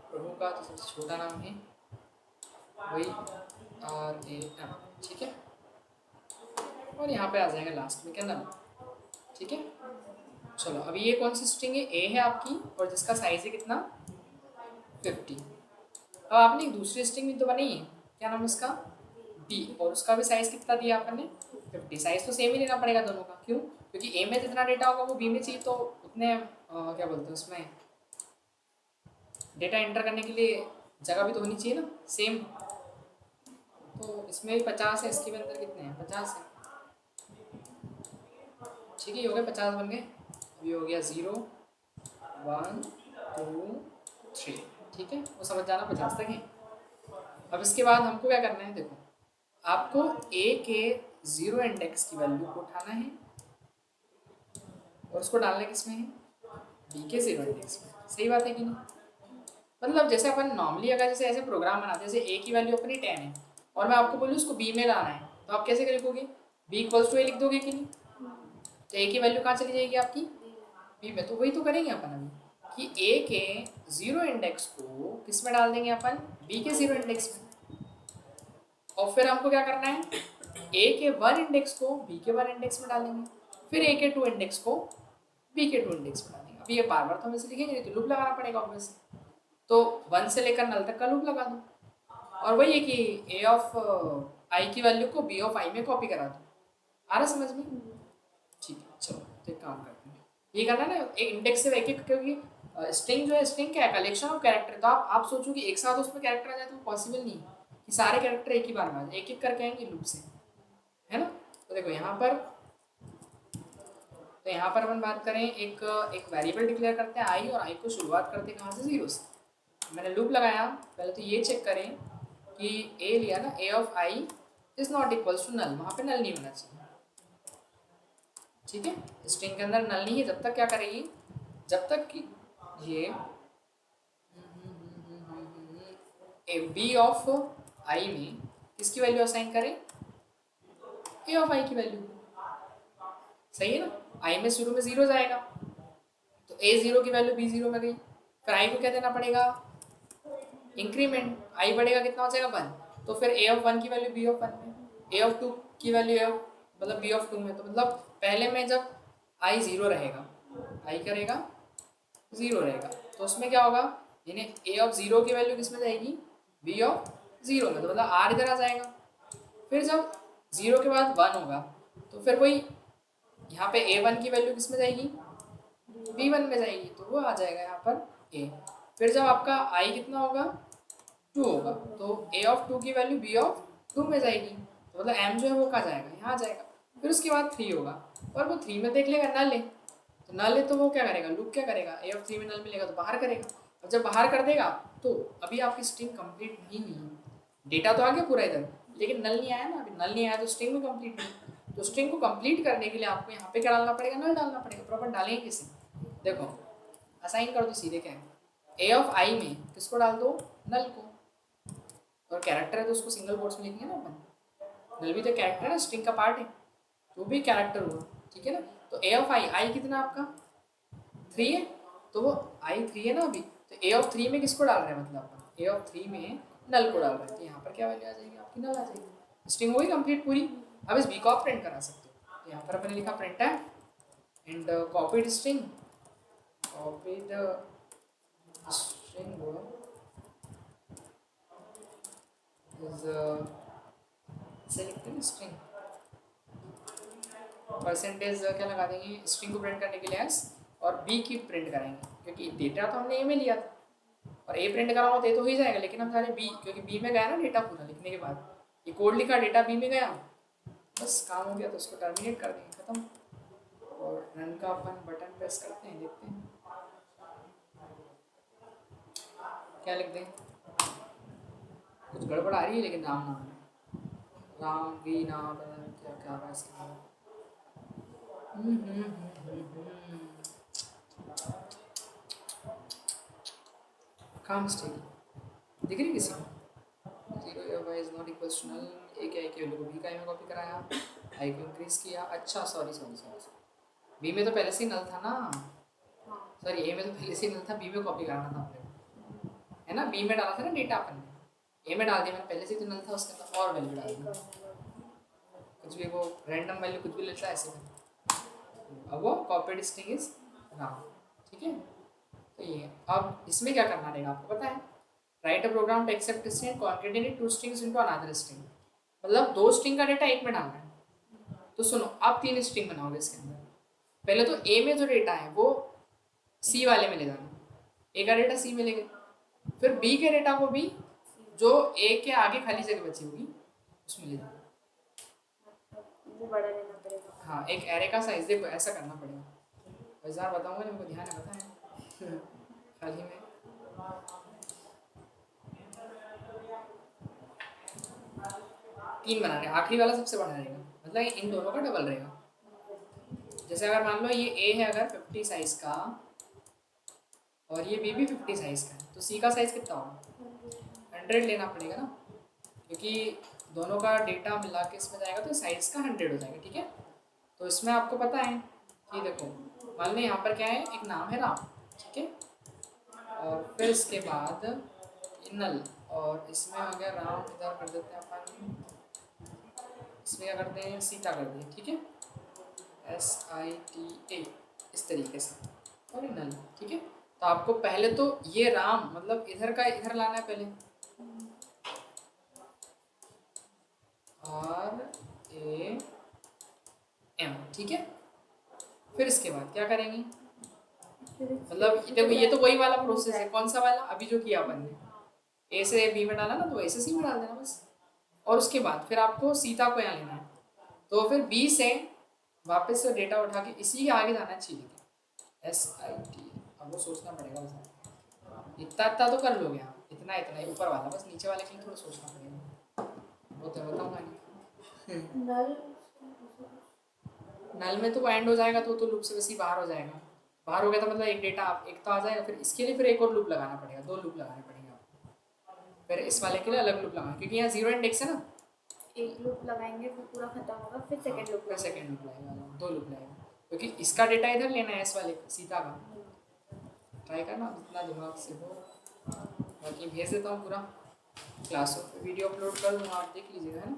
S1: प्रभु का, तो सबसे छोटा नाम है वही RAM, ठीक है। और यहाँ पे आ जाएगा लास्ट में क्या नाम, ठीक है। चलो अभी ये कौन सी स्ट्रिंग है, ए है आपकी, और जिसका साइज है कितना 50। अब आपने एक दूसरी स्ट्रिंग भी तो बनाई है, क्या नाम है उसका बी, और उसका भी साइज कितना दिया आपने 50। साइज तो सेम ही लेना पड़ेगा दोनों का, क्यों, क्योंकि ए में जितना डेटा होगा वो बी में चाहिए, तो उतने क्या बोलते हैं उसमें डेटा एंटर करने के लिए जगह भी तो होनी चाहिए ना सेम। तो इसमें भी 50 है, इसके भी अंदर कितने हैं 50 है, ठीक है, ये हो गए 50 बन गए। अभी हो गया 0 1 2 3, ठीक है, वो समझ जाना 50 तक है। अब इसके बाद हमको क्या करना है, देखो आपको ए के 0 इंडेक्स की वैल्यू को उठाना है और उसको डालना किसमें है, बी के 0 इंडेक्स में। सही बात है कि नहीं, मतलब जैसे अपन नॉर्मली अगर जैसे ऐसे प्रोग्राम बनाते हैं, जैसे ए की वैल्यू अपनी 10 है और मैं आपको बोलूँ उसको बी में लाना है, तो आप कैसे लिखोगे, बी इक्वल्स टू ए लिख दोगे कि नहीं। तो ए की वैल्यू कहाँ चली जाएगी आपकी बी में, तो वही तो करेंगे अपन अभी कि ए के 0 इंडेक्स को किस में डाल देंगे अपन, बी के 0 इंडेक्स में। और फिर हमको क्या करना है, ए के 1 इंडेक्स को बी के 1 इंडेक्स में डालेंगे, फिर ए के 2 इंडेक्स को बी के 2 इंडेक्स में डालेंगे। अभी ये बार बार तो हमें से लिखेंगे नहीं, तो लूप लगाना पड़ेगा ऑब्वियसली, तो 1 से लेकर नल तक का लूप लगा दो, और वही है कि ए ऑफ आई की वैल्यू को बी ऑफ आई में कॉपी करा दो। आ रहा समझ में, ठीक है। चलो तो एक काम करते हैं, ये करना है ना एक इंडेक्स से एक एक, क्योंकि स्ट्रिंग जो है, स्ट्रिंग क्या है, कलेक्शन ऑफ कैरेक्टर। तो आप सोचो कि एक साथ उसमें कैरेक्टर आ जाए तो पॉसिबल नहीं है कि सारे कैरेक्टर एक ही बार में आ जाए, एक एक करके आएंगे लूप से, है ना। तो देखो यहाँ पर, तो यहाँ पर अपन बात करें, एक एक वेरिएबल डिक्लेयर करते हैं आई, और आई को शुरुआत करते हैं कहाँ से, 0 से। मैंने लूप लगाया, पहले तो ये चेक करें कि ए लिया ना, a of i is not equals to null, वहाँ पे नल नहीं होना चाहिए, ठीक है। स्ट्रिंग के अंदर नल नहीं है, जब तक क्या करेगी, जब तक कि ये बी ऑफ आई में किसकी वैल्यू असाइन करें, ए ऑफ आई की वैल्यू। सही है ना, आई में शुरू में 0 जाएगा, तो ए 0 की वैल्यू बी 0 में गई, फिर आई को क्या देना पड़ेगा, इंक्रीमेंट, आई बढ़ेगा कितना हो जाएगा 1, तो फिर ए ऑफ 1 की वैल्यू बी ऑफ 1 में, ए ऑफ 2 की वैल्यू ए ऑफ मतलब बी ऑफ 2 में। तो मतलब पहले में जब आई 0 रहेगा, आई करेगा 0 रहेगा, तो उसमें क्या होगा, यानी ए ऑफ 0 की वैल्यू किस में जाएगी, बी ऑफ 0 में, तो मतलब आर इधर आ जाएगा। फिर जब 0 के बाद 1 होगा, तो फिर वही यहाँ पे a1 की वैल्यू किस में जाएगी, b1 में जाएगी, तो वो आ जाएगा यहाँ पर a। फिर जब आपका i कितना होगा 2 होगा, तो a ऑफ 2 की वैल्यू b ऑफ 2 में जाएगी, तो मतलब m जो है वो कहाँ जाएगा, यहाँ आ जाएगा। फिर उसके बाद 3 होगा, और वो 3 में देख लेगा नल है, तो नल है तो वो क्या करेगा, लूप क्या करेगा, a ऑफ 3 में नल मिलेगा तो बाहर करेगा, और जब बाहर कर देगा तो अभी आपकी स्ट्रिंग कंप्लीट नहीं है, डेटा तो आ गया पूरा इधर, लेकिन नल नहीं आया ना, अभी नल नहीं आया तो स्ट्रिंग में कंप्लीट नहीं। तो स्ट्रिंग को कंप्लीट करने के लिए आपको यहाँ पे क्या डालना पड़ेगा, नल डालना पड़ेगा। प्रॉपर डालेंगे किसे, देखो असाइन कर दो सीधे, क्या है ए ऑफ आई में किसको डाल दो, नल को, और कैरेक्टर है तो उसको सिंगल कोट्स में लिखेंगे ना अपन, नल भी तो कैरेक्टर है, स्ट्रिंग का पार्ट है, तो भी कैरेक्टर हुआ, ठीक है ना। तो ए ऑफ आई, आई कितना आपका 3 है, तो वो आई 3 है ना अभी, तो ए ऑफ 3 में किसको डाल रहे हैं, मतलब अपन ए ऑफ 3 में नल को डाल रहे हैं, तो यहाँ पर क्या वैल्यू आ जाएगी आपकी, नल आ जाएगी। स्ट्रिंग हो गई कंप्लीट पूरी। अब इस बी को आप प्रिंट करा सकते हो, तो यहाँ पर अपने लिखा प्रिंट है and copied string, copied string is ऐसे लिखते हैं स्ट्रिंग, परसेंटेज क्या लगा देंगे स्ट्रिंग को प्रिंट करने के लिए एस, और बी की प्रिंट कराएंगे, क्योंकि डेटा तो हमने ए में लिया था, और ए प्रिंट कराओ तो ए तो हो ही जाएगा, लेकिन हम सारे बी, क्योंकि बी में गया ना डेटा पूरा लिखने के बाद, ये कोड लिखा डेटा बी में गया, बस काम हो गया, तो उसको टर्मिनेट कर देंगे, खत्म। और रन का अपन बटन प्रेस करते हैं, देखते हैं क्या लिख दें, कुछ गड़बड़ आ रही है, लेकिन राम नाम है, राम वी नाम क्या क्या रहा है इसका नाम। कहाँ मिस्टेक दिख रही किसी को, 0 is not equal to null, a क्या है कि वैल्यू को बी का आई में कॉपी कराया, आई को इंक्रीज किया, अच्छा सॉरी बी में तो पहले से ही नल था ना, सॉरी ए में तो पहले से ही था, बी में कॉपी कराना था अपने को, है ना। बी में डाला था ना डेटा अपन ने, ए में डाल दिया मैंने, पहले से ही तो नल था उसके अंदर, और वैल्यू डाल दी, कुछ भी वो रैंडम वैल्यू कुछ भी लेता है ऐसे में। अब वो कॉपीड स्ट्रिंग इज राम, ठीक है। तो ये अब इसमें क्या करना रहेगा आपको पता है, write a program to accept string concatenate two strings into another string, मतलब 2 स्ट्रिंग का डेटा एक में डालना है। तो सुनो आप 3 स्ट्रिंग बनाओगे इसके अंदर। पहले तो ए में जो डेटा है वो सी वाले में ले जाना, ए का डेटा सी में ले गए, फिर बी के डेटा को भी जो ए के आगे खाली जगह बची होगी उसमें ले जाना,
S2: वो बड़ा लेना पड़ेगा।
S1: हाँ एक एरे का साइज देखो ऐसा करना पड़ेगा, हजार बताऊंगा ना, मेरे को ध्यान है बताएं खाली में। तीन बनाने, आखिरी वाला सबसे बड़ा रहेगा, मतलब इन दोनों का डबल रहेगा। जैसे अगर मान लो ये ए है अगर 50 साइज का और ये बी भी 50 साइज का है, तो सी का साइज कितना होगा 100 लेना पड़ेगा ना, क्योंकि दोनों का डेटा मिला के इसमें जाएगा तो साइज का 100 हो जाएगा, ठीक है। तो इसमें आपको पता है कि देखो मान लो यहाँ पर क्या है, एक नाम है राम, ठीक है, और फिर इसके बाद नल, और इसमें आ गया राम, इधर कर देते हैं अपन, इसमें क्या करते हैं सीता कर दिए, ठीक है, SITA इस तरीके से, और ये नल, ठीक है। तो आपको पहले तो ये राम मतलब इधर का इधर लाना है पहले, RAM, ठीक है। फिर इसके बाद क्या करेंगे, मतलब देखो ये तो वही वाला प्रोसेस है, कौन सा वाला अभी जो किया अपन ने, ए से बी में डाला ना, तो ए से सी में डाल देना बस। और उसके बाद फिर आपको सीता को यहाँ लेना है, तो फिर बी से वापस से डेटा उठा के इसी के आगे जाना चाहिए, SIT। अब वो सोचना पड़ेगा बस, इतना तो कर लोगे आप, इतना इतना ही ऊपर वाला, बस नीचे वाले के लिए थोड़ा सोचना पड़ेगा, वो तो बताऊंगा नहीं। नल में तो वो एंड हो जाएगा तो लूप से वैसे ही बाहर हो जाएगा, बाहर हो गया तो मतलब एक डेटा एक तो आ जाएगा, फिर इसके लिए फिर एक और लूप लगाना पड़ेगा, 2 लूप लगाने पड़ेंगे आपको, फिर इस वाले के लिए अलग लूप लगाना, क्योंकि यहाँ 0 इंडेक्स है ना,
S2: एक लूप लगाएंगे फिर पूरा खत्म होगा, फिर सेकंड लूप
S1: फिर सेकंड लूप लगाएगा, 2 लूप लगाएगा, क्योंकि इसका डेटा इधर लेना है, इस वाले सीता का। ट्राई करना जितना दिमाग से हो, बाकी भेज देता हूँ पूरा क्लासरूम पे वीडियो अपलोड कर दूँगा, आप देख लीजिएगा, है ना।